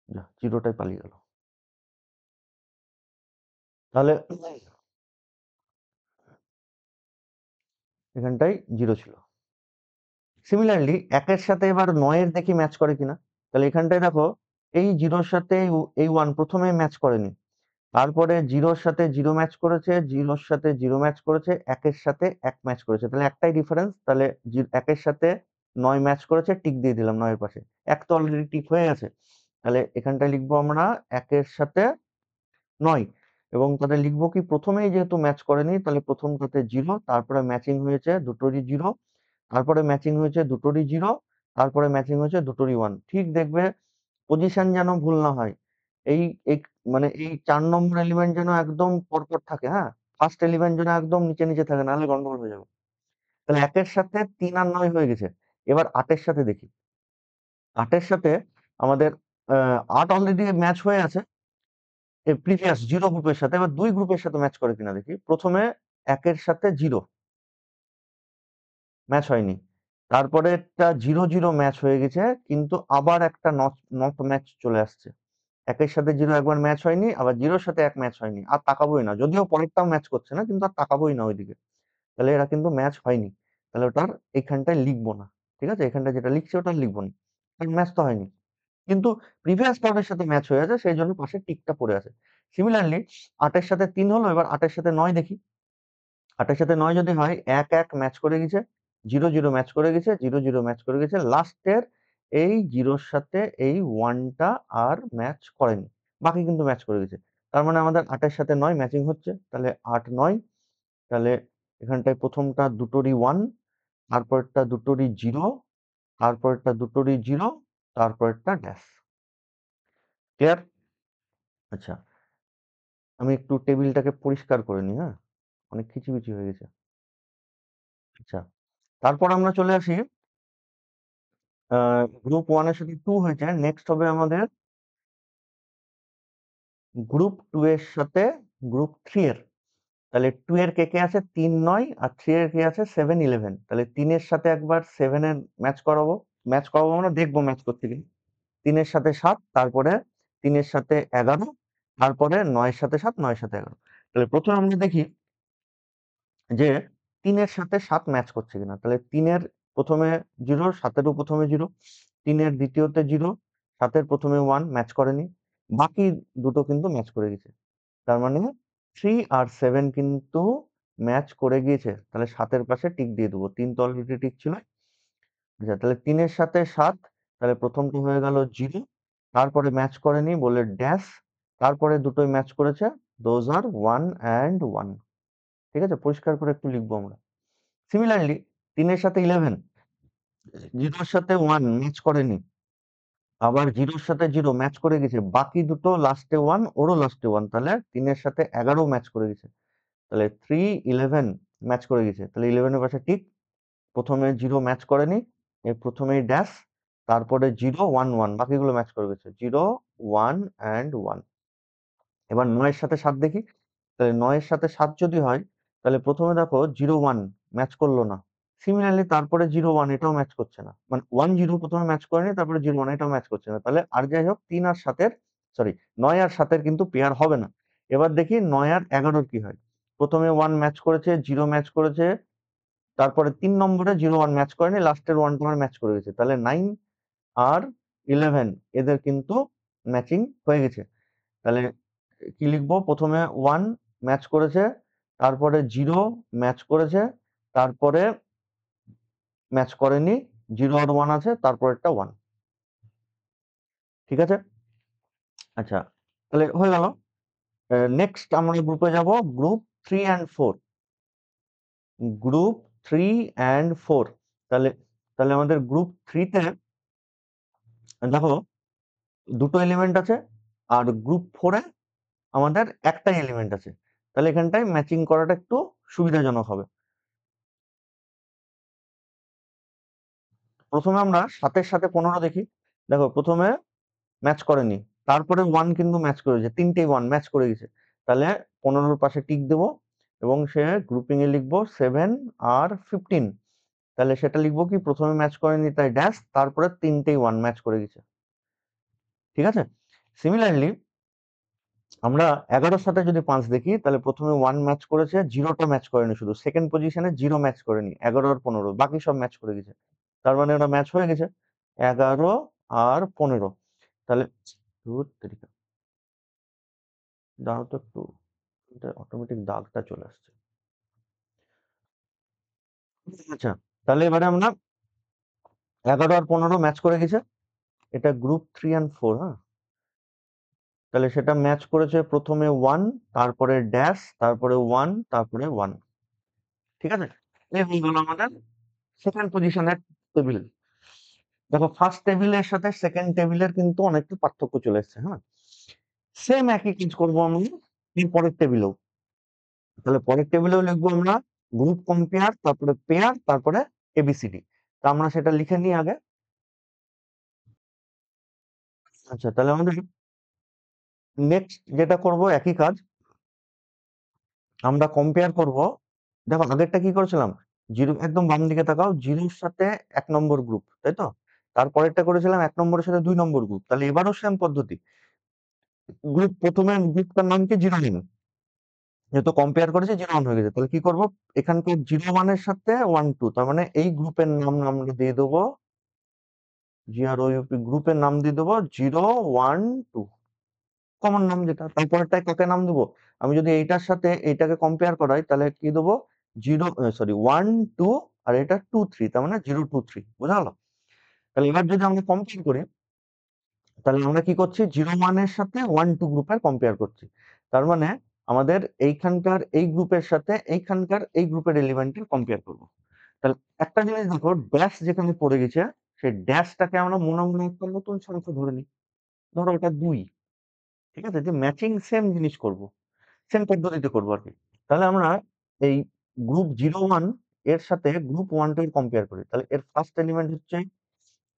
যা, জিরোটাই পালিয়ে গেল। তাহলে এখানটায় জিরো ছিল। সিমিলারলি একের সাথে এবার 9 এর দেখি ম্যাচ করে কিনা। তাহলে এখানটায় দেখো, এই জিরোর সাথে এই 1 প্রথমে ম্যাচ করেনি, তারপরে জিরোর সাথে জিরো ম্যাচ করেছে, জিরোর সাথে জিরো ম্যাচ করেছে, একের সাথে এক ম্যাচ করেছে, তাহলে একটাই ডিফারেন্স। তাহলে একের সাথে 9 ম্যাচ করেছে, টিক দিয়ে দিলাম 9 এর পাশে, এক তো অলরেডি টিক হয়ে গেছে। তাহলে এখানটায় লিখবো আমরা একের সাথে 9, এবং তাদের লিখবো কি, প্রথমেই যেহেতু ম্যাচ করেনি তাহলে প্রথমটাতে জিরো, তারপরে ম্যাচিং হয়েছে দুটোরই জিরো, তারপরে ম্যাচিং হয়েছে দুটোরই জিরো, তারপরে ম্যাচিং হয়েছে দুটোরই 1। ঠিক দেখবে পজিশন যেন ভুল না হয়, এই এই মানে এই 4 নম্বর এলিমেন্ট যেন একদম পরপর থাকে, হ্যাঁ। ফার্স্ট এলিমেন্ট যেন একদম নিচে নিচে থাকে, নাহলে গন্ডগোল হয়ে যাবে। তাহলে একের সাথে 3 আর 9 হয়ে গেছে। এবার 8 এর সাথে দেখি। 8 এর সাথে আমাদের 8 অলরেডি ম্যাচ হয়ে আছে প্রিভিয়াস জিরো গ্রুপের সাথে, এবার 2 গ্রুপের সাথে ম্যাচ করে কিনা দেখি। প্রথমে একের সাথে জিরো ম্যাচ হয়নি, তারপরে একটা জিরো জিরো ম্যাচ হয়ে গেছে, কিন্তু আবার একটা নট নট ম্যাচ চলে আসছে। একের সাথে জিরো একবার ম্যাচ হয়নি, আবার জিরোর সাথে এক ম্যাচ হয়নি, আর তাকাবোই না, যদিও পরেরটাও ম্যাচ করছে না, কিন্তু আর তাকাবোই না ওইদিকে। তাহলে এরা কিন্তু ম্যাচ হয়নি, তাহলে ওটার এইখানটায় লিখবো না, ঠিক আছে। এখানটা যেটা লিখছে ওটা লিখবো না, কারণ ম্যাচ তো হয়নি, কিন্তু প্রিভিয়াস কার্ডের সাথে ম্যাচ হয়ে আছে, সেই জন্য পাশে টিকটা পড়ে আছে। সিমিলারলি 8 এর সাথে 3 হলো, এবার 8 এর সাথে 9 দেখি। 8 এর সাথে 9 যদি হয়, 1 1 ম্যাচ করে গেছে, 0 0 ম্যাচ করে গেছে, 0 0 ম্যাচ করে গেছে, লাস্টের এই 0 র সাথে এই 1 টা আর ম্যাচ করেনি, বাকি কিন্তু ম্যাচ করে গেছে। তার মানে আমাদের 8 এর সাথে 9 ম্যাচিং হচ্ছে, তাহলে 8 9। তাহলে এখানটায় প্রথমটা দুটোরই 1, তারপরেরটা দুটোরই 0, তারপরেরটা দুটোরই 0, তারপরেরটা ড্যাশ। ক্লিয়ার? আচ্ছা, আমি একটু টেবিলটাকে পরিষ্কার করে নিই, হ্যাঁ, অনেক খিচিমিচি হয়ে গেছে। আচ্ছা, তারপর আমরা চলে আসি, গ্রুপ 1 এর সাথে 2 হয়েছে, নেক্সট হবে আমাদের গ্রুপ 2 এর সাথে গ্রুপ 3 এর। তাহলে 2 এর কে কে আছে? 3 9, আর 3 এর কে আছে 7 11। তাহলে 3 এর সাথে একবার 7 এর ম্যাচ করাবো আমরা, দেখবো ম্যাচ করতে কিনা। 3 এর সাথে 7, তারপরে 3 এর সাথে 11, তারপরে 9 এর সাথে 7, 9 এর সাথে 11। তাহলে প্রথমে আমরা দেখি যে 3 এর সাথে 7 ম্যাচ করছে কিনা। তাহলে 3 এর প্রথমে 0, 7 এরও প্রথমে 0, 3 এর দ্বিতীয়তে 0, 7 এর প্রথমে 1 ম্যাচ করেনি, বাকি দুটো কিন্তু ম্যাচ করে গেছে। তার মানে 3 আর 7 কিন্তু ম্যাচ করে গিয়েছে, তাহলে 7 এর পাশে টিক দিয়ে দেবো, 3 তো অলরেডি টিক ছিল। আচ্ছা, তাহলে 3 এর সাথে 7, তাহলে প্রথমটা হয়ে গেল 0, তারপরে ম্যাচ করেনি বলে ড্যাশ, তারপরে দুটোই ম্যাচ করেছে, দোজ আর 1 and 1। ঠিক আছে, পরিষ্কার করে একটু লিখবো আমরা। সিমিলারলি 3 এর সাথে 11, 0 এর সাথে 1 ম্যাচ করেনি, আবার 0 এর সাথে 0 ম্যাচ করে গেছে, বাকি দুটো লাস্টে 1, ওরও লাস্টে 1, তাহলে 3 এর সাথে 11 ম্যাচ করে গেছে। তাহলে 3 11 ম্যাচ করে গেছে, তাহলে 11 এর পাশে টিক। প্রথমে 0 ম্যাচ করেনি, এর প্রথমেই ড্যাশ, তারপরে 0 1 1, বাকিগুলো ম্যাচ করে গেছে, 0 1 and 1। এবার 9 এর সাথে 7 দেখি। তাহলে 9 এর সাথে 7 যদি হয়, তাহলে প্রথমে দেখো 0 1 ম্যাচ করলো না। সিমিলারলি তারপরে 0 1 এটাও ম্যাচ করছে না। মানে 1 0 প্রথমে ম্যাচ করেনি, তারপরে 0 1 এটাও ম্যাচ করছে না। তাহলে আর যাই হোক, 3 আর 7 এর, সরি, 9 আর 7 এর কিন্তু পেয়ার হবে না। এবার দেখি 9 আর 11 এর কি হয়। প্রথমে 1 ম্যাচ করেছে, 0 ম্যাচ করেছে, তারপরে 3 নম্বরে 0 1 ম্যাচ করেনি, লাস্টের 1 টা ম্যাচ করে গেছে। তাহলে 9 আর 11 এদের কিন্তু ম্যাচিং হয়ে গেছে। তাহলে কি লিখবো? প্রথমে 1 ম্যাচ করেছে, তারপরে 0 ম্যাচ করেছে, তারপরে ম্যাচ করেনি, 0 আর 1 আছে, তারপরেরটা 1। ঠিক আছে? আচ্ছা, তাহলে হয়ে গেল। নেক্সট আমরা গ্রুপে যাব, গ্রুপ 3 and 4। Group 3 and 4। তাহলে তাহলে আমাদের গ্রুপ 3 তে দেখো, দুটো এলিমেন্ট আছে, আর গ্রুপ 4 এ আমাদের একটাই এলিমেন্ট আছে। তাহলে এখানটায় ম্যাচিং করাটা একটু সুবিধাজনক হবে। প্রথমে আমরা 7 এর সাথে 15 দেখি। দেখো প্রথমে ম্যাচ করেনি, তারপরে 1 কিন্তু ম্যাচ করেছে, তিনটেই 1 ম্যাচ করে গেছে। তাহলে 15 পাশে টিক দেবো এবং সে গ্রুপিং এ লিখবো 7 আর 15। তাহলে সেটা লিখবো কি, প্রথমে ম্যাচ করেনি তাই ড্যাশ, তারপরে তিনটেই 1 ম্যাচ করে গেছে। ঠিক আছে? সিমিলারলি আমরা 11-র সাথে যদি 5 দেখি, তাহলে প্রথমে 1 ম্যাচ করেছে, 0টা ম্যাচ করেনি, শুধু সেকেন্ড পজিশনে 0 ম্যাচ করেনি, 11 আর 15 বাকি সব ম্যাচ করে গেছে। তার মানে ওটা ম্যাচ হয়ে গেছে 11 আর 15। তাহলে ধুর তেরিকা, দাঁড়াও তো একটু, অটোমেটিক দাগটা চলে আসছে। আচ্ছা, তাহলে এবারে আমরা 11 আর 15 ম্যাচ করে গেছে, এটা গ্রুপ 3 and 4। হ্যাঁ, তাহলে সেটা ম্যাচ করেছে প্রথমে 1, তারপরে ড্যাশ, তারপরে 1, তারপরে 1। ঠিক আছে? এই হয়ে গেল আমাদের সেকেন্ড পজিশনের টেবিল। দেখো ফার্স্ট টেবিলের সাথে সেকেন্ড টেবিলের কিন্তু অনেকটা পার্থক্য চলে এসছে। হ্যাঁ, সেম একই কাজ করবো আমি এর পরের টেবিলেও। তাহলে পরের টেবিলেও লিখবো আমরা গ্রুপ কম্পেয়ার, তারপরে পেয়ার, তারপরে এবিসিডি। তা আমরা সেটা লিখে নিই আগে। আচ্ছা, তাহলে আমাদের নেক্সট যেটা করব একই কাজ, আমরা কম্পেয়ার করব। দেখো আগেরটা কি করেছিলাম, জিরো, একদম বাম দিকে তাকাও, জিরোর সাথে 1 নম্বর গ্রুপ, তাই তো? তারপরেরটা করেছিলাম 1 নম্বরের সাথে 2 নম্বর গ্রুপ। তাহলে এবারও সেম পদ্ধতি, গ্রুপ প্রথমে গ্রুপটার নাম কি, 0 যেহেতু কম্পেয়ার করেছে 0 1 হয়ে গেছে, তাহলে কি করব, এখানকার 0 1 এর সাথে 1 2, তার মানে এই গ্রুপের নাম আমরা দিয়ে দেবো, জিআরওইউপি গ্রুপের নাম দিয়ে দেবো 0 1 2, কমন নাম যেটা। তারপরেরটায় কাকে নাম দেবো, আমি যদি এইটার সাথে এইটাকে কম্পেয়ার করাই, তাহলে কি দেবো, 1 2, আর এটা 2 3, তার মানে 0 2 3। বোঝা গেল? তাহলে এবার যদি আমরা কম্পেয়ার করি, তাহলে আমরা কি করছি, 0 1 এর সাথে 1 2 গ্রুপের কম্পেয়ার করছি। তার মানে আমাদের এইখানকার এই গ্রুপের সাথে এইখানকার এই গ্রুপের এলিমেন্টের কম্পেয়ার করব। তাহলে একটা জিনিস দেখো, ড্যাশ যেখানে পড়ে গেছে, সেই ড্যাশটাকে আমরা মনে মনে একটা নতুন সংখ্যা ধরে নিই, ধরো এটা 2। ঠিক আছে, যে ম্যাচিং সেম জিনিস করব, সেম পদ্ধতিতে করবো আর কি। তাহলে আমরা এই গ্রুপ 0 1 এর সাথে গ্রুপ 1 2 এর কম্পেয়ার করি। তাহলে এর ফার্স্ট এলিমেন্ট হচ্ছে,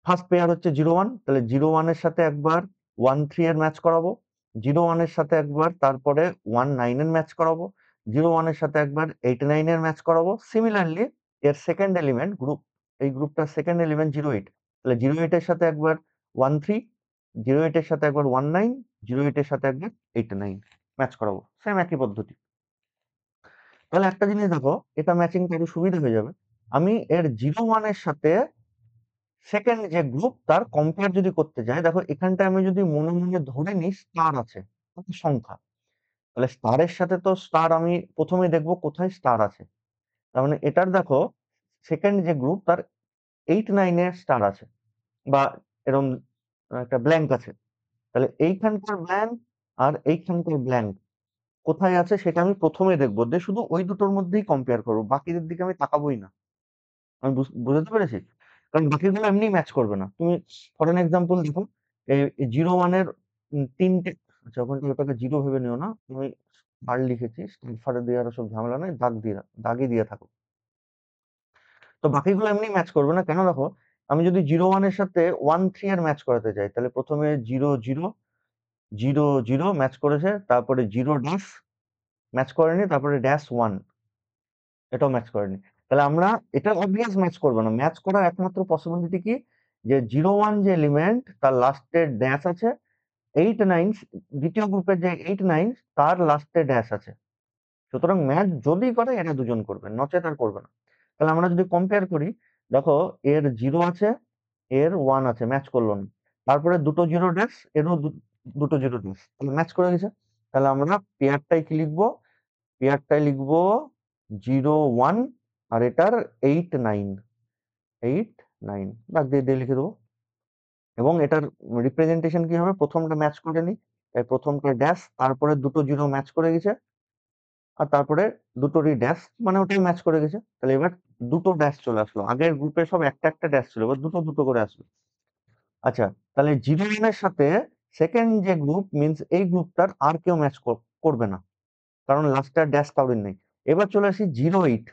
ফার্স্ট পেয়ার হচ্ছে 0 1, তাহলে 0 1 এর সাথে একবার 1 3 এর ম্যাচ করাবো, 0 1 এর সাথে একবার তারপরে 1 9 এর ম্যাচ করাবো, 0 1 এর সাথে একবার 8 9 এর ম্যাচ করাবো। সিমিলারলি এর সেকেন্ড এলিমেন্ট গ্রুপ, এই গ্রুপটার সেকেন্ড এলিমেন্ট 0 8, তাহলে 0 8 এর সাথে একবার 1 3, 0 8 এর সাথে একবার 1 9, 0 8 এর সাথে একবার 8 9 ম্যাচ করাবো, সেম একই পদ্ধতি। তাহলে একটা জিনিস দেখো, এটা ম্যাচিংটা একটু সুবিধা হয়ে যাবে। আমি এর 0 1 এর সাথে সেকেন্ড যে গ্রুপ তার কম্পেয়ার যদি করতে যাই, দেখো এখানটায় আমি যদি মনে মনে ধরে নিই স্টার আছে, একটা সংখ্যা, তাহলে স্টারের সাথে তো স্টার আমি প্রথমে দেখবো কোথায় স্টার আছে। তার মানে এটার দেখো সেকেন্ড যে গ্রুপ তার 8 9 এ স্টার আছে, বা এরকম একটা ব্ল্যাঙ্ক আছে। তাহলে এইখানকার ব্ল্যাঙ্ক আর এইখানকার ব্ল্যাঙ্ক কোথায় আছে সেটা আমি প্রথমে দেখবো, দিয়ে শুধু ওই দুটোর মধ্যেই কম্পেয়ার করবো, বাকিদের দিকে আমি তাকাবোই না। আমি বুঝাতে পেরেছি? কারণ বাকিগুলো এমনি ম্যাচ করবে না। তুমি ফর এন এক্সাম্পল দেখো, এই 0 1 এর 3টে, আচ্ছা ওখানে ওটাকে 0 ভেবে নিও না, তুমি বার লিখেছি, ফারে দিয়ে আর সব ঝামেলা নাই, দাগই দিয়ে থাকো। তো বাকিগুলো এমনি ম্যাচ করবে না, কেন দেখো, আমি যদি 0 1 এর সাথে 1 3 এর ম্যাচ করাতে যাই, তাহলে প্রথমে 0 0 0 0 ম্যাচ করেছে, তারপরে 0 ড্যাশ ম্যাচ করেনি, তারপরে ড্যাশ 1 এটাও ম্যাচ করেনি। তাহলে আমরা, এটা অবভিয়াস ম্যাচ করবে না। ম্যাচ করার একমাত্র পসিবিলিটি কি, যে 0 1 যে এলিমেন্ট তার লাস্টে ড্যাশ আছে, 8 9 দ্বিতীয় গ্রুপের যে 8 9 তার লাস্টে ড্যাশ আছে। সুতরাং ম্যাচ যদি করে এরা দুজন করবে, নচেত আর করবে না। তাহলে আমরা যদি কম্পেয়ার করি, দেখো এর 0 আছে, এর 1 আছে, ম্যাচ করলো না। তারপরে দুটো 0 ড্যাশ, এরও দুটো 0 ড্যাশ, তাহলে ম্যাচ করে গেছে। তাহলে আমরা পেয়ারটাই কি লিখবো, পেয়ারটাই লিখবো 0 1, আর এটার 8 9, 8 9 দাগ দিয়ে দিয়ে লিখে দেবো। এবং এটার রিপ্রেজেন্টেশন কি হবে, প্রথমটা ম্যাচ করেনি তাই প্রথমটা ড্যাশ, তারপরে দুটো 0 ম্যাচ করে গেছে, আর তারপরে দুটোরই ড্যাশ, মানে ওটাই ম্যাচ করে গেছে। তাহলে এবার দুটো ড্যাশ চলে আসলো, আগের গ্রুপে সব একটা একটা ড্যাশ ছিল, এবার দুটো দুটো করে আসলো। আচ্ছা, তাহলে 0 1 এর সাথে সেকেন্ড যে গ্রুপ মিন্স এই গ্রুপটার আর কেউ ম্যাচ করবে না, কারণ লাস্টে ড্যাশ কাউরির নেই। এবার চলে আসি 08,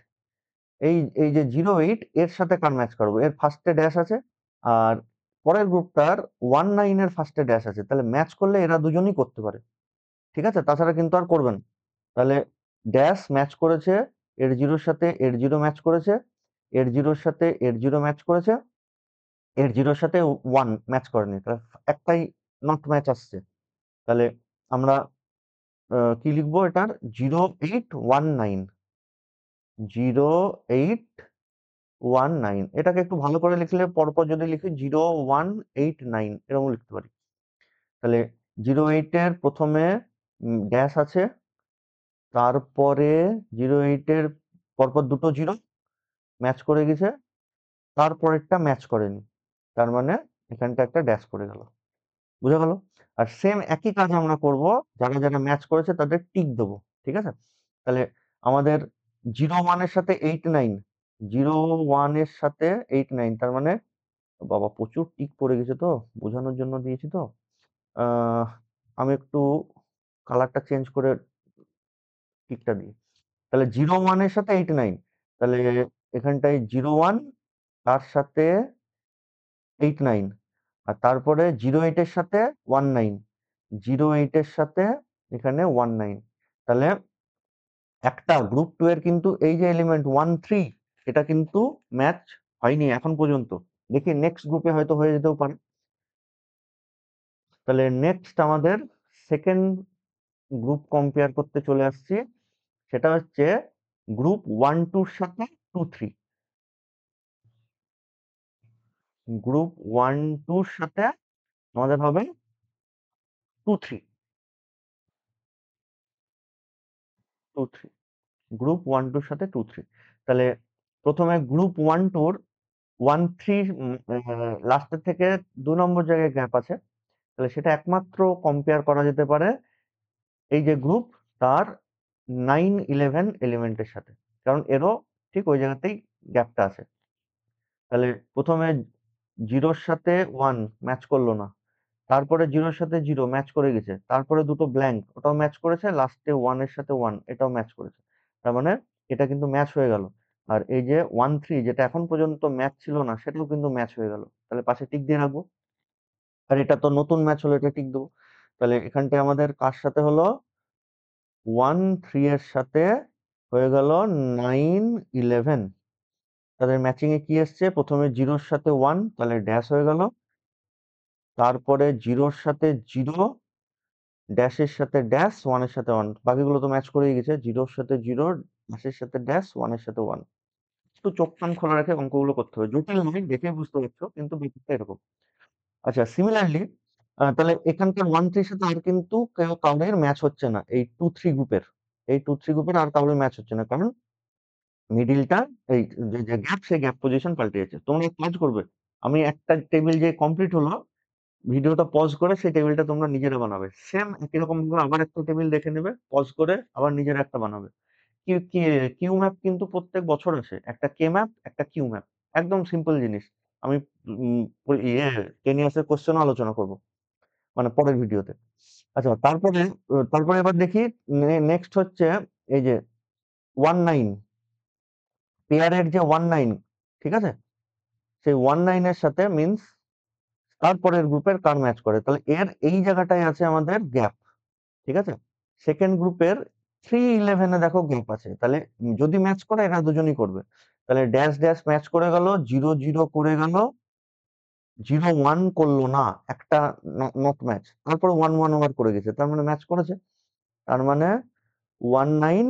এই এই যে 08 এর সাথে কার ম্যাচ করবো, এর ফার্স্টে ড্যাশ আছে, আর পরের গ্রুপটার 19 এর ফার্স্টে ড্যাশ আছে, তাহলে ম্যাচ করলে এরা দুজনই করতে পারে, ঠিক আছে, তাছাড়া কিন্তু আর করবে না। তাহলে ড্যাশ ম্যাচ করেছে এর জিরোর সাথে, এর জিরো ম্যাচ করেছে, এর জিরোর সাথে এর জিরো ম্যাচ করেছে, এর জিরোর সাথে ওয়ান ম্যাচ করেনি, তাহলে একটাই নট ম্যাচ আসছে। তাহলে আমরা কি লিখবো এটার, 0819, 0819, এটাকে একটু ভালো করে লিখলে পরপর যদি লিখি 0189 এরকম লিখতে পারি। তাহলে 08 এর প্রথমে ড্যাশ আছে, তারপরে 08 এর পরপর দুটো জিরো ম্যাচ করে গেছে, তারপরেরটা ম্যাচ করেনি, তার মানে এখানটা একটা ড্যাশ পড়ে গেল, বুঝা গেল। আর সেম একই কাজ আমরা করব, যারা যারা ম্যাচ করেছে তাদের টিক দেবো, ঠিক আছে। তাহলে আমাদের 01 এর সাথে 89, 01 এর সাথে 89, তার মানে বাবা প্রচুর টিক পড়ে গেছে, তো বোঝানোর জন্য দিয়েছি তো। আহ, আমি একটু কালারটা চেঞ্জ করে টিকটা দিই। তাহলে 01 এর সাথে 89, তাহলে এখানটায় 01 তার সাথে 89, আর তারপরে 08 এর সাথে 19, 08 এর সাথে এখানে 19, তাহলে একটা গ্রুপ 2 এর কিন্তু এই যে এলিমেন্ট 13, এটা কিন্তু ম্যাচ হয়নি এখন পর্যন্ত, দেখি নেক্সট গ্রুপে হয়তো হয়ে যেতেও পারে। তাহলে নেক্সট আমাদের সেকেন্ড গ্রুপ কম্পেয়ার করতে চলে আসছি, সেটা হচ্ছে গ্রুপ 1-2 এর সাথে 2-3, গ্রুপ 1-2 এর সাথে আমাদের হবে 2-3, 2-3, গ্রুপ 1-2 এর সাথে 2-3। তাহলে প্রথমে গ্রুপ 1-2 র 1-3 লাস্টের থেকে 2 নম্বর জায়গায় গ্যাপ আছে, তাহলে সেটা একমাত্র কম্পেয়ার করা যেতে পারে এই যে গ্রুপ তার 9-11 এলিমেন্টের সাথে, কারণ এরও ঠিক ওই জায়গাতেই গ্যাপটা আছে। তাহলে প্রথমে জিরোর সাথে ওয়ান ম্যাচ করলো না, তারপরে জিরোর সাথে জিরো ম্যাচ করে গেছে, তারপরে দুটো ব্ল্যাঙ্ক ওটাও ম্যাচ করেছে, লাস্টে ওয়ানের সাথে ওয়ান এটাও ম্যাচ করেছে, তার মানে এটা কিন্তু ম্যাচ হয়ে গেল। আর এই যে 1-3 যেটা এখন পর্যন্ত ম্যাচ ছিল না, সেটাও কিন্তু ম্যাচ হয়ে গেল, তাহলে পাশে টিক দিয়ে রাখবো। আর এটা তো নতুন ম্যাচ হলো, এটা টিক দেবো। তাহলে এখানটায় আমাদের কার সাথে হলো, 1-3 এর সাথে হয়ে গেল 9-11, তাদের ম্যাচিং এ কি এসছে, প্রথমে জিরোর সাথে ওয়ান, তাহলে ড্যাশ হয়ে গেল, তারপরে জিরোর সাথে জিরো, ড্যাশের সাথে ড্যাশ, ওয়ানের সাথে ওয়ান, বাকিগুলো তো ম্যাচ করেই গেছে, জিরোর সাথে জিরো, ড্যাশের সাথে ড্যাশ, ওয়ানের সাথে ওয়ান। একটু চোখ কান খোলা রেখে অঙ্কগুলো করতে হবে, জটিল নয়, দেখে বুঝতে পারছো, কিন্তু ব্যাপারটা এরকম। আচ্ছা, সিমিলারলি তাহলে এখানকার 1-3 সাথে আর কিন্তু কেউ কাউরের ম্যাচ হচ্ছে না, এই 2-3 গ্রুপের, এই 2-3 গ্রুপের আর কাউরের ম্যাচ হচ্ছে না, কারণ মিডিলটা এই যে গ্যাপ, সেই গ্যাপ পজিশন পাল্টে গেছে। তোমরা এক কাজ করবে, আমি একটা টেবিল যে কমপ্লিট হলো, ভিডিওটা পজ করে সেই টেবিলটা তোমরা নিজেরা বানাবে, সেম একই রকম ভাবে আবার একটা টেবিল দেখে নেবে, পজ করে আবার নিজেরা একটা বানাবে। কিউ কিউ ম্যাপ কিন্তু প্রত্যেক বছর আসে, একটা কে ম্যাপ একটা কিউ ম্যাপ, একদম সিম্পল জিনিস। আমি ইয়ে 10 ইয়ার্স এর কোশ্চেন আলোচনা করব মানে পরের ভিডিওতে। আচ্ছা, তারপরে এবার দেখি নেক্সট হচ্ছে এই যে 19, পেয়ারের যে 19, ঠিক আছে, সেই 19 এর সাথে মিন্স তারপরের গ্রুপের কার ম্যাচ করে, তাহলে এর এই জায়গাটায় আছে আমাদের গ্যাপ, ঠিক আছে। সেকেন্ড গ্রুপের 3-11 দেখো গ্যাপ আছে, তাহলে যদি ম্যাচ করে এরা দুজনই করবে, তাহলে ড্যাশ ড্যাশ ম্যাচ করে গেল, 0-0 করে গেল, 0-1 করলো না, একটা নট ম্যাচ, তারপরে 1-1 ওভার করে গেছে, তার মানে ম্যাচ করেছে, তার মানে 19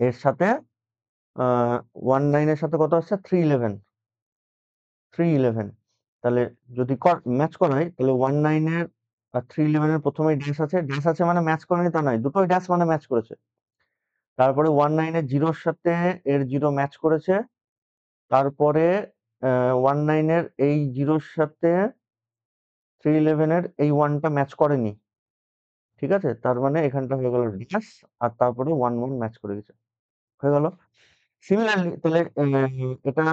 এর সাথে 19 এর সাথে কত আসছে, 3-11, 3-11, তাহলে যদি ম্যাচ করাই, তাহলে 19 এর আর 3-11 এর প্রথমেই ড্যাশ আছে, ড্যাশ আছে মানে ম্যাচ করেনি তা নয়, দুটোই ড্যাশ মানে ম্যাচ করেছে। তারপরে 19 এর জিরোর সাথে এর জিরো ম্যাচ করেছে, তারপরে 19 এর এই জিরোর সাথে 3-11 এর এই ওয়ানটা ম্যাচ করেনি, ঠিক আছে, তার মানে এখানটা হয়ে গেল ড্যাশ, আর তারপরে 1-1 ম্যাচ করে গেছে, হয়ে গেল। সিমিলারলি তাহলে এটা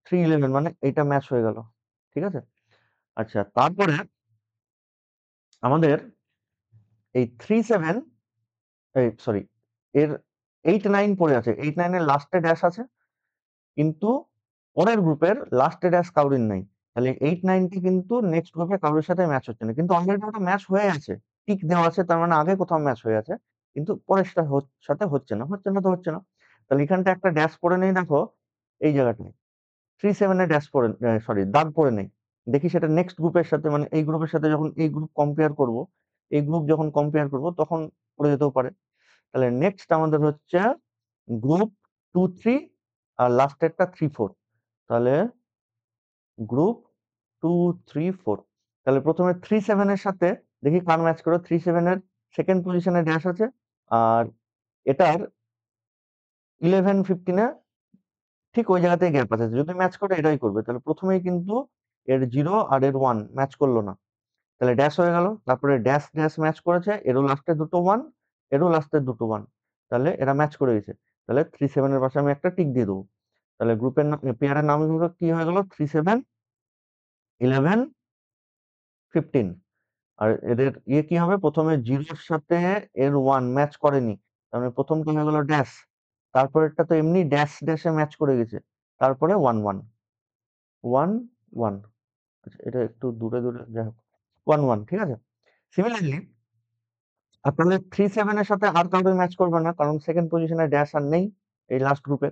3-11 মানে এটা ম্যাচ হয়ে গেল, ঠিক আছে। আচ্ছা, তারপরে আমাদের এই 3-7 সরি, এর 8-9 পড়ে আছে, 8-9 এর লাস্টে ড্যাশ আছে, কিন্তু পরের গ্রুপের লাস্টে ড্যাশ কারোর নাই। তাহলে 8-9টি কিন্তু নেক্সট গ্রুপে কারোর সাথে ম্যাচ হচ্ছে না, কিন্তু অলরেডি ওটা ম্যাচ হয়ে আছে, টিক দেওয়া আছে, তার মানে আগে কোথাও ম্যাচ হয়ে আছে, কিন্তু পরের সাথে হচ্ছে না তো হচ্ছে না। তাহলে এখানটা একটা ড্যাশ পড়ে নেই, দেখো এই জায়গাটায় 3-7 এ ড্যাশ পড়ে, সরি দাগ পড়ে নেই, দেখি সেটা নেক্সট গ্রুপের সাথে, মানে এই গ্রুপের সাথে যখন এই গ্রুপ কম্পেয়ার করব, এই গ্রুপ যখন কম্পেয়ার করব তখন পড়ে যেতেও পারে। তাহলে নেক্সট আমাদের হচ্ছে গ্রুপ 2-3 আর লাস্টেরটা 3-4। তাহলে গ্রুপ 2-3-4, তাহলে প্রথমে 3-7 এর সাথে দেখি কার ম্যাচ করে। 3-7 এর সেকেন্ড পজিশনে ড্যাশ আছে, আর এটার 11-15 এ ঠিক ওই জায়গাতেই গ্যাপ আছে, যদি ম্যাচ করে এটাই করবে। তাহলে প্রথমেই কিন্তু এর 0 আর এর 1 ম্যাচ করলো না, তাহলে ড্যাশ হয়ে গেল, তারপরে ড্যাশ ড্যাশ ম্যাচ করেছে, এরও লাস্টে দুটো 1, এরও লাস্টে দুটো 1, তাহলে এরা ম্যাচ করে গেছে। তাহলে 3-7 এর পাশে আমি একটা টিক দিয়ে দেবো। তাহলে গ্রুপের নাম, পেয়ারের নাম কি হয়ে গেল, 3-7, 11-15। আর এদের ইয়ে কি হবে, প্রথমে 0-র সাথে এর 1 ম্যাচ করেনি, তার মানে প্রথমটা হয়ে গেল ড্যাশ, তারপরেরটা তো এমনি ড্যাশ ড্যাশে ম্যাচ করে গেছে, তারপরে 1-1, 1-1। আচ্ছা, এটা একটু দূরে দূরে, যাই হোক, 1-1, ঠিক আছে। সিমিলারলি আপনাদের 3-7 এর সাথে আর কাউকে ম্যাচ করবে না, কারণ সেকেন্ড পজিশনে ড্যাশ আর নেই এই লাস্ট গ্রুপে।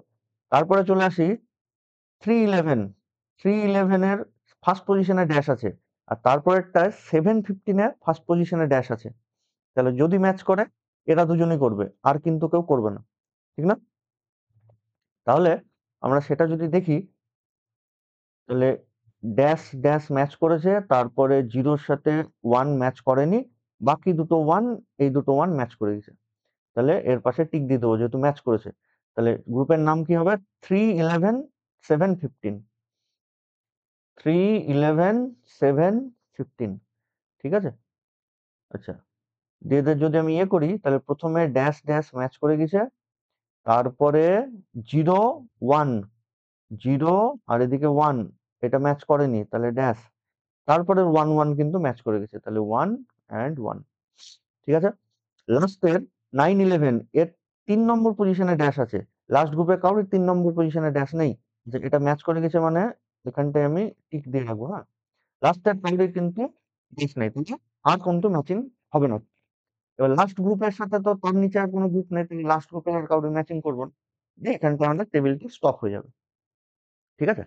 তারপরে চলে আসি 3-11, 3-11 এর ফার্স্ট পজিশনে ড্যাশ আছে, আর তারপরেরটায় 7-15 এ ফার্স্ট পজিশনে ড্যাশ আছে। তাহলে যদি ম্যাচ করে এরা দুজনেই করবে, আর কিন্তু কেউ করবে না, ঠিক না? তাহলে আমরা সেটা যদি দেখি, তাহলে ড্যাশ ড্যাশ ম্যাচ করেছে, তারপরে 0-র সাথে 1 ম্যাচ করেনি, বাকি দুটো 1, এই দুটো 1 ম্যাচ করে গেছে। তাহলে এর পাশে টিক দিয়ে দেবো যেহেতু ম্যাচ করেছে। তাহলে গ্রুপের নাম কি হবে, 3-11-7-15, 3-11-7-15, ঠিক আছে। আচ্ছা, দিয়ে এদের যদি আমি ইয়ে করি, তাহলে প্রথমে ড্যাশ ড্যাশ ম্যাচ করে গেছে, তারপরে 0-1, 0 আর এদিকে 1, এটা ম্যাচ করেনি, তাহলে ড্যাশ, তারপরে 1-1 কিন্তু ম্যাচ করে গেছে, তাহলে 1 and 1, ঠিক আছে। লাস্টের 9-11 এর 3 নম্বর পজিশনে ড্যাশ আছে, লাস্ট গ্রুপে কারোর 3 নম্বর পজিশনে ড্যাশ নেই, যে এটা ম্যাচ করে গেছে, মানে এখানটায় আমি টিক দিয়ে রাখবো, হ্যাঁ। লাস্টের কারোর কিন্তু ড্যাশ নেই, তাহলে আর কিন্তু ম্যাচিং হবে না। এবার লাস্ট গ্রুপের সাথে তো তার নিচে আর কোনো গ্রুপ নেই, তাহলে লাস্ট গ্রুপে আর কাউকে ম্যাচিং করবো না, যে এখানটা আমাদের টেবিলটি স্টপ হয়ে যাবে, ঠিক আছে।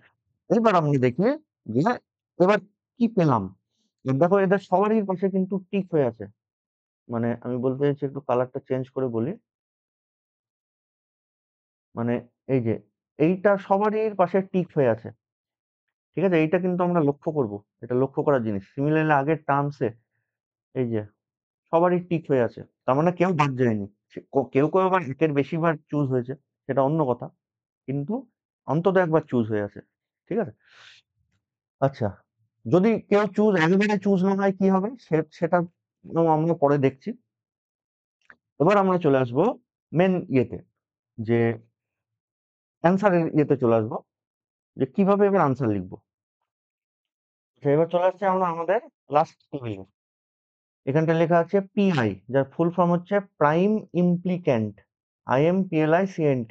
এবার আমরা দেখি যে এবার কি পেলাম। দেখো এদের সবারই পাশে কিন্তু টিক হয়ে আছে, মানে আমি বলতে চাইছি, একটু কালারটা চেঞ্জ করে বলি, মানে এই যে এইটা সবারই পাশে টিক হয়ে আছে, ঠিক আছে। এইটা কিন্তু আমরা লক্ষ্য করব, এটা লক্ষ্য করার জিনিস। সিমিলারলি আগের টার্মসে এই যে সবারই টিক হয়ে আছে, তার মানে কেউ বাদ যায়নি। কেউ কেউ আবার একের বেশিবার চুজ হয়েছে, সেটা অন্য কথা, কিন্তু অন্তত একবার চুজ হয়ে আছে, ঠিক আছে। আচ্ছা, যদি কেউ একেবারে চুজ না হয় কি হবে, সেটা আমরা পরে দেখছি। এবার আমরা চলে আসবো মেন ইয়েতে, যে অ্যান্সারের ইয়েতে চলে আসবো, যে কিভাবে এবার আনসার লিখবো। আচ্ছা, এবার চলে আসছে আমরা আমাদের লাস্ট টেবিলে। এখানটা লেখা আছে পিআই, যার ফুল ফর্ম হচ্ছে প্রাইম ইমপ্লিক্যান্ট, IMPLICNT।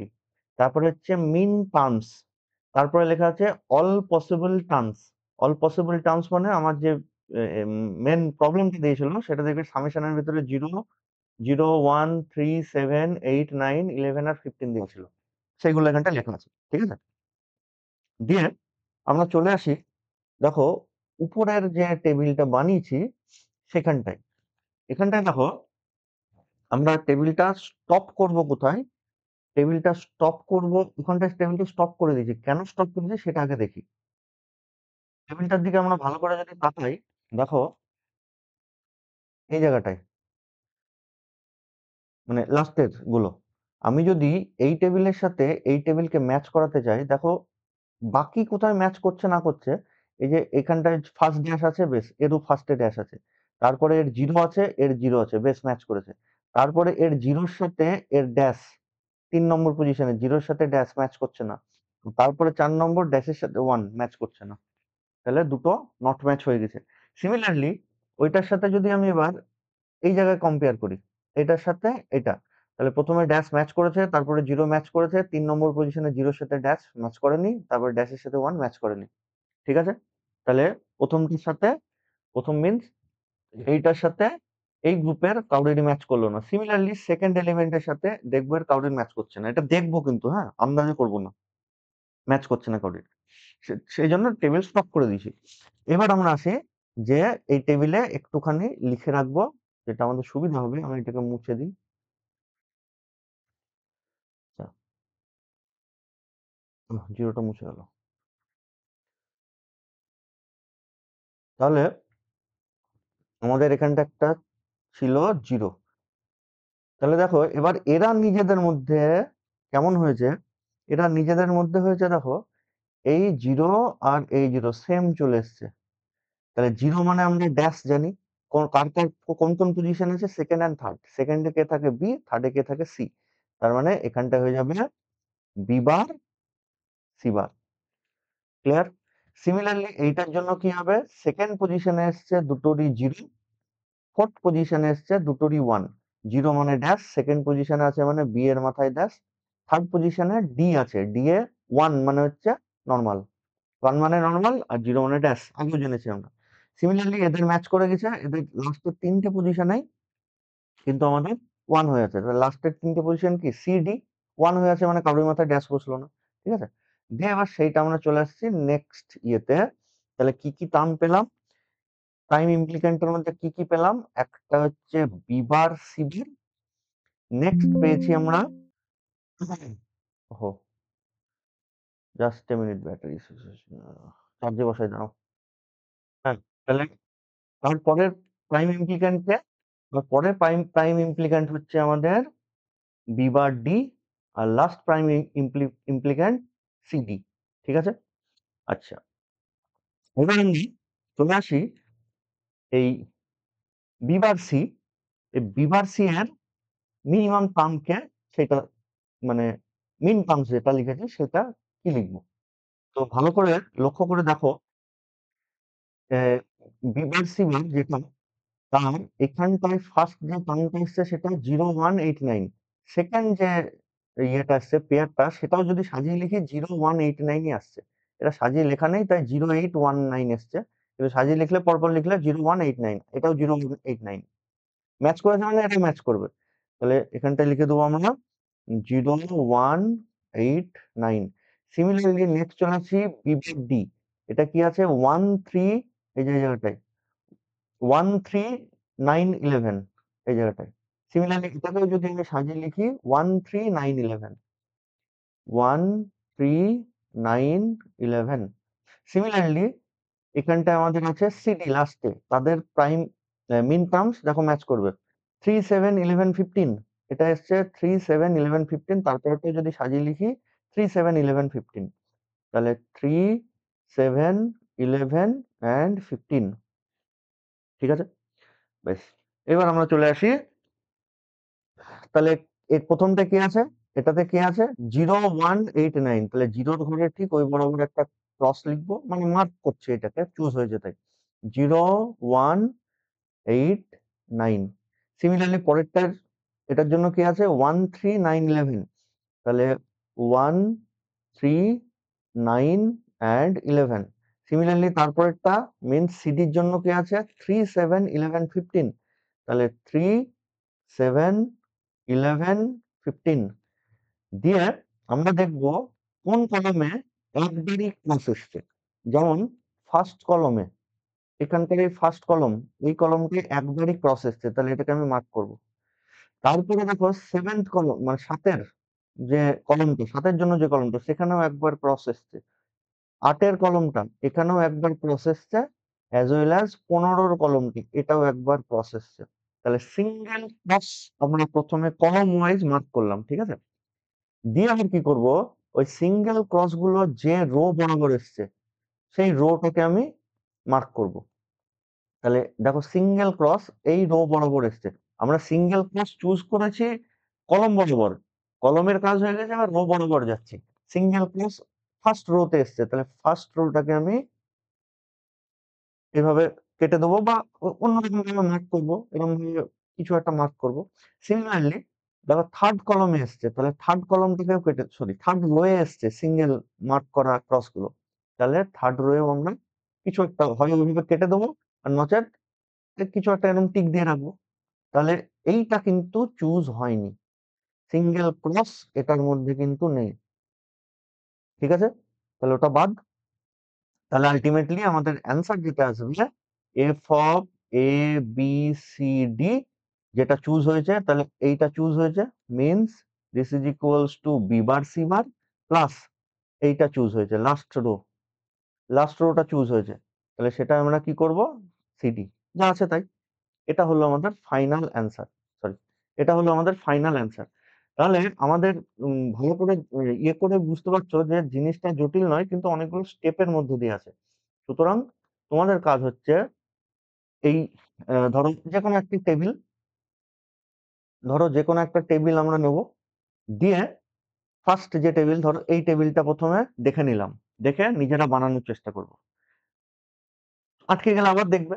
তারপরে হচ্ছে মিন টার্মস, তারপরে লেখা আছে all possible terms. All possible terms মানে আমার যে মেন প্রবলেমটা দিয়েছিল, সেটা দেখবে সামেশনের ভিতরে 0, 0, 1, 3, 7, 8, 9, 11 আর 15 দিয়েছিল, সেগুলো এখানটা লেখা আছে, ঠিক আছে। দিয়ে আমরা চলে আসি, দেখো উপরের যে টেবিলটা বানিয়েছি সেখানটায়, এখানটায় দেখো আমরা টেবিলটা স্টপ করব কোথায়, টেবিলটা স্টপ করব ওখানটায়, টেবিলটা স্টপ করে দিয়েছি, কেন স্টপ করেছি সেটা আগে দেখি। টেবিলটার দিকে আমরা ভালো করে যদি তাকাই, দেখো এই জায়গাটায়, মানে লাস্টের গুলো, আমি যদি এই টেবিলের সাথে এই টেবিলকে ম্যাচ করাতে চাই, দেখো বাকি কোথায় ম্যাচ করছে না করছে। এই যে এখানটায় ফার্স্ট ড্যাশ আছে, বেশ এরও ফার্স্টে ড্যাশ আছে, তারপরে এর 0 আছে, এর 0 আছে, বেশ ম্যাচ করেছে। তারপরে এর 0-র সাথে এর ড্যাশ 3 নম্বর পজিশনে, 0-র সাথে ড্যাশ ম্যাচ করছে না। তারপরে 4 নম্বর ড্যাশের সাথে 1 ম্যাচ করছে না, তাহলে দুটো নট ম্যাচ হয়ে গেছে। সিমিলারলি ওইটার সাথে যদি আমি এবার এই জায়গায় কম্পেয়ার করি, এটার সাথে এটা, তাহলে প্রথমে ড্যাশ ম্যাচ করেছে, তারপরে জিরো ম্যাচ করেছে, 3 নম্বর পজিশনে জিরোর সাথে ড্যাশ ম্যাচ করেনি, তারপর ড্যাশের সাথে 1 ম্যাচ করেনি। ঠিক আছে? তাহলে প্রথমটির সাথে, প্রথম মিন্স এইটার সাথে এই গ্রুপের কাউরেরই ম্যাচ করলো না। সিমিলারলি সেকেন্ড এলিমেন্টের সাথে দেখবো এর কাউরের ম্যাচ করছে না। এটা দেখবো কিন্তু, হ্যাঁ, আন্দাজে করবো না। ম্যাচ করছে না কাউরের। সেই জন্য টেবিল স্টপ করে দিয়েছি। এবার আমরা আসি যে এই টেবিলে একটুখানি লিখে রাখবো, যেটা আমাদের সুবিধা হবে। আমি এটাকে মুছে দিই। জিরোটা মুছে গেল। তাহলে আমাদের এখানটা একটা ছিল জিরো। তাহলে দেখো এবার এরা নিজেদের মধ্যে কেমন হয়েছে, এরা নিজেদের মধ্যে হয়েছে দেখো, এই জিরো আর এই জিরো সেম চলে এসছে। তাহলে জিরো মানে আমরা ড্যাশ জানি, কার কার কোন কোন পজিশন আছে, সেকেন্ড অ্যান্ড থার্ড। সেকেন্ডে কে থাকে বি, থার্ডে কে থাকে সি। তার মানে এখানটা হয়ে যাবে B bar C bar. Clear? Similarly এইটার জন্য কি হবে, সেকেন্ড পজিশনে এসছে দুটোরই জিরো, ফোর্থ পজিশনে এসছে দুটোরই ওয়ান। জিরো মানে ড্যাশ, সেকেন্ড পজিশনে আছে মানে বি এর মাথায় ড্যাশ, থার্ড পজিশনে ডি আছে, ডি এ ওয়ান মানে হচ্ছে নর্মাল, ওয়ান মানে নর্মাল, আর জিরো মানে ড্যাশ, আগেও জেনেছি আমরা। সিমিলারলি এদের ম্যাচ করে গেছে, এদের লাস্টের তিনটে পজিশনেই কিন্তু আমাদের ওয়ান হয়ে আছে। লাস্টের তিনটে পজিশন কি, সি ডি, ওয়ান হয়ে আছে মানে কারোর মাথায় ড্যাশ বসলো না। ঠিক আছে? দিয়ে এবার সেইটা আমরা চলে আসছি নেক্সট ইয়েতে। তাহলে কি কি টার্ম পেলাম, টাইম ইমপ্লিকেন্টের মধ্যে কি কি পেলাম, একটা হচ্ছে বিবার সিবির, নেক্সট পেয়েছি আমরা, ওহো, জাস্ট এ মিনিট, ব্যাটারি চার্জে বসাই দাও। হ্যাঁ, তাহলে তারপরের প্রাইম ইমপ্লিকেন্টকে, পরের প্রাইম প্রাইম ইমপ্লিকেন্ট হচ্ছে আমাদের বি বার ডি, আর লাস্ট প্রাইম ইমপ্লিকেন্ট সিডি। ঠিক আছে? আচ্ছা, এবার আমি চলে আসি এই বি বার সি, এই বি বার সি এর মিনিমাম টার্মকে, সেটা মানে মিন টার্মস যেটা লিখেছি সেটা কি লিখবো। তো ভালো করে লক্ষ্য করে দেখো, বি বার সি বার যেটা, তার এখানটায় ফার্স্ট যে টার্মটা এসছে সেটা 0189, সেকেন্ড যে ইয়েটা আসছে পেয়ারটা, সেটাও যদি সাজিয়ে লিখি 0189ই আসছে। এটা সাজিয়ে লেখা নেই তাই 0819 এসছে, কিন্তু সাজিয়ে লিখলে পরপর লিখলে 0189, এটাও 0189 ম্যাচ করেছে মানে এটা ম্যাচ করবে। তাহলে এখানটায় লিখে দেবো আমরা 0189। সিমিলারলি নেক্সট চলে আসি বিবার ডি, এটা কি আছে 13, এই যে জায়গাটায় 139111, এই জায়গাটায়। সিমিলারলি এটাকেও যদি আমি সাজিয়ে লিখি 139111, 139111। সিমিলারলি এখানটায় আমাদের আছে সিডি লাস্টে, তাদের প্রাইম মিন টার্মস দেখো ম্যাচ করবে 371115, এটা এসছে 371115, তারপরটা যদি সাজিয়ে লিখি 371115, তাহলে 3711 and 15। ঠিক আছে? বেশ, এবার আমরা চলে আসি, তাহলে এর প্রথমটা কি আছে, এটাতে কি আছে 0189, তাহলে জিরোর ঘরে ঠিক ওই বরাবর একটা ক্রস লিখবো, মানে মার্ক করছে, এটাকে চুজ হয়েছে তাই 0189। সিমিলারলি পরেরটার, এটার জন্য কি আছে 13911, তাহলে 139 and 11। সিমিলারলি তারপরেরটা মেন সিডির জন্য কি আছে 371115, তাহলে 371115 দিয়ে আমরা দেখব কোন কলমে একবারই ক্রস এসছে। যেমন ফার্স্ট কলমে, এখানকার এই ফার্স্ট কলম, এই কলমটি একবারই ক্রস এসছে, তাহলে এটাকে আমি মার্ক করব। তারপরে দেখো সেভেন্থ কলম, মানে সাতের যে কলমটা, সাতের জন্য যে কলমটা, সেখানেও একবার ক্রস এসছে। আটের কলমটা, এখানেও একবার ক্রস এসছে, অ্যাজ ওয়েল অ্যাজ 15-র কলমটি, এটাও একবার ক্রস এসছে। তাহলে সিঙ্গেল ক্রস আমরা প্রথমে কলম ওয়াইজ মার্ক করলাম। ঠিক আছে? দিয়ে আবার কি করব, ওই সিঙ্গেল ক্রস গুলো যে রো বরাবর এসছে সেই রোটাকে আমি মার্ক করব। তাহলে দেখো সিঙ্গেল ক্রস এই রো বরাবর এসছে, আমরা সিঙ্গেল ক্রস চুজ করেছি কলম বরাবর, কলমের কাজ হয়ে গেছে, আর রো বরাবর যাচ্ছি। সিঙ্গেল ক্রস ফার্স্ট রোতে এসছে, তাহলে ফার্স্ট রোটাকে আমি এভাবে কেটে দেবো বা অন্যরকম ভাবে মার্ক করবো, এরকম ভাবে কিছু একটা মার্ক করবো। সিমিলারলি দেখো থার্ড কলমে এসছে, তাহলে থার্ড কলমটাকেও কেটে, সরি থার্ড রোয়ে এসছে সিঙ্গেল মার্ক করা ক্রস গুলো, তাহলে থার্ড রোয়েও আমরা কিছু একটা হয় ওইভাবে কেটে দেবো, আর নচেত কিছু একটা এরকম টিক দিয়ে রাখবো। তাহলে এইটা কিন্তু চুজ হয়নি, সিঙ্গেল ক্রস এটার মধ্যে কিন্তু নেই, ঠিক আছে, তাহলে ওটা বাদ। তাহলে আলটিমেটলি আমাদের অ্যান্সার যেটা আসবে F of A B C D, যেটা চুজ হয়েছে, তাহলে এইটা চুজ হয়েছে, means this is equals to B bar C bar plus এইটা চুজ হয়েছে, লাস্ট রোটা চুজ হয়েছে, তাহলে সেটা আমরা কি করব, সিডি যা আছে তাই। এটা হলো আমাদের ফাইনাল অ্যান্সার, সরি এটা হলো আমাদের ফাইনাল অ্যান্সার। তাহলে আমাদের ভালো করে ইয়ে করে বুঝতে পারছো যে জিনিসটা জটিল নয়, কিন্তু অনেকগুলো স্টেপের মধ্যে দিয়ে আছে। সুতরাং তোমাদের কাজ হচ্ছে এই ধরো যে কোনো একটা টেবিল আমরা নেব, দিয়ে ফার্স্ট যে টেবিল, ধরো এই টেবিলটা প্রথমে দেখে নিলাম, দেখে নিজেরা বানানোর চেষ্টা করব, আটকে গেলে আবার দেখবে,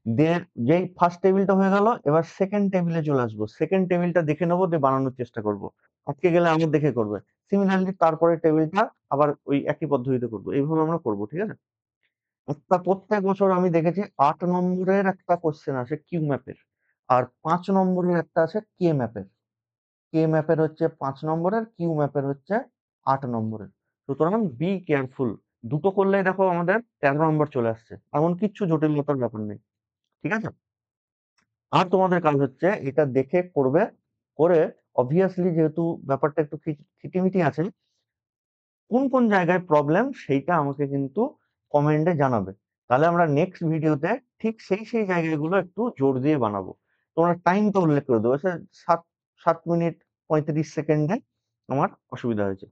দিয়ে যেই ফার্স্ট টেবিলটা হয়ে গেল, এবার সেকেন্ড টেবিলে চলে আসবো, সেকেন্ড টেবিলটা দেখে নেবো, দিয়ে বানানোর চেষ্টা করব, আটকে গেলে আবার দেখে করবে, সিমিলারলি তারপরে টেবিলটা আবার ওই একই পদ্ধতিতে করবো, এইভাবে আমরা করবো, ঠিক আছে। একটা প্রত্যেক বছর আমি দেখেছি 8 নম্বরের একটা কোশ্চেন আসে কিউ ম্যাপের, আর 5 নম্বরের একটা আছে কে ম্যাপের। কে ম্যাপের হচ্ছে 5 নম্বরের, কিউ ম্যাপের হচ্ছে 8 নম্বরের। সুতরাং বি কেয়ারফুল, দুটো করলেই দেখো আমাদের 13 নম্বর চলে আসছে, এমন কিচ্ছু জটিলতার ব্যাপার নেই, ঠিক আছে। আর তোমাদের কাজ হচ্ছে এটা দেখে করবে, করে অবভিয়াসলি যেহেতু ব্যাপারটা একটু খিটিমিটি আছে, কোন কোন জায়গায় প্রবলেম সেইটা আমাকে কিন্তু কমেন্টে জানাবে, তাহলে আমরা নেক্সট ভিডিওতে ঠিক সেই জায়গাগুলো একটু জোর দিয়ে বানাবো। তোমরা টাইমটা উল্লেখ করে দেবো, সে 7 মিনিট 35 সেকেন্ডে আমার অসুবিধা হয়েছে,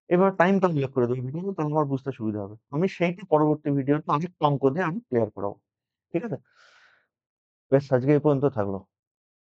এবার টাইমটা উল্লেখ করে দেবো ভিডিও, তাহলে আমার বুঝতে সুবিধা হবে, আমি সেইটা পরবর্তী ভিডিওতে অনেক অঙ্ক দিয়ে আমি ক্লিয়ার করাবো, ঠিক আছে। বেশ, আজকে এই পর্যন্ত থাকলো।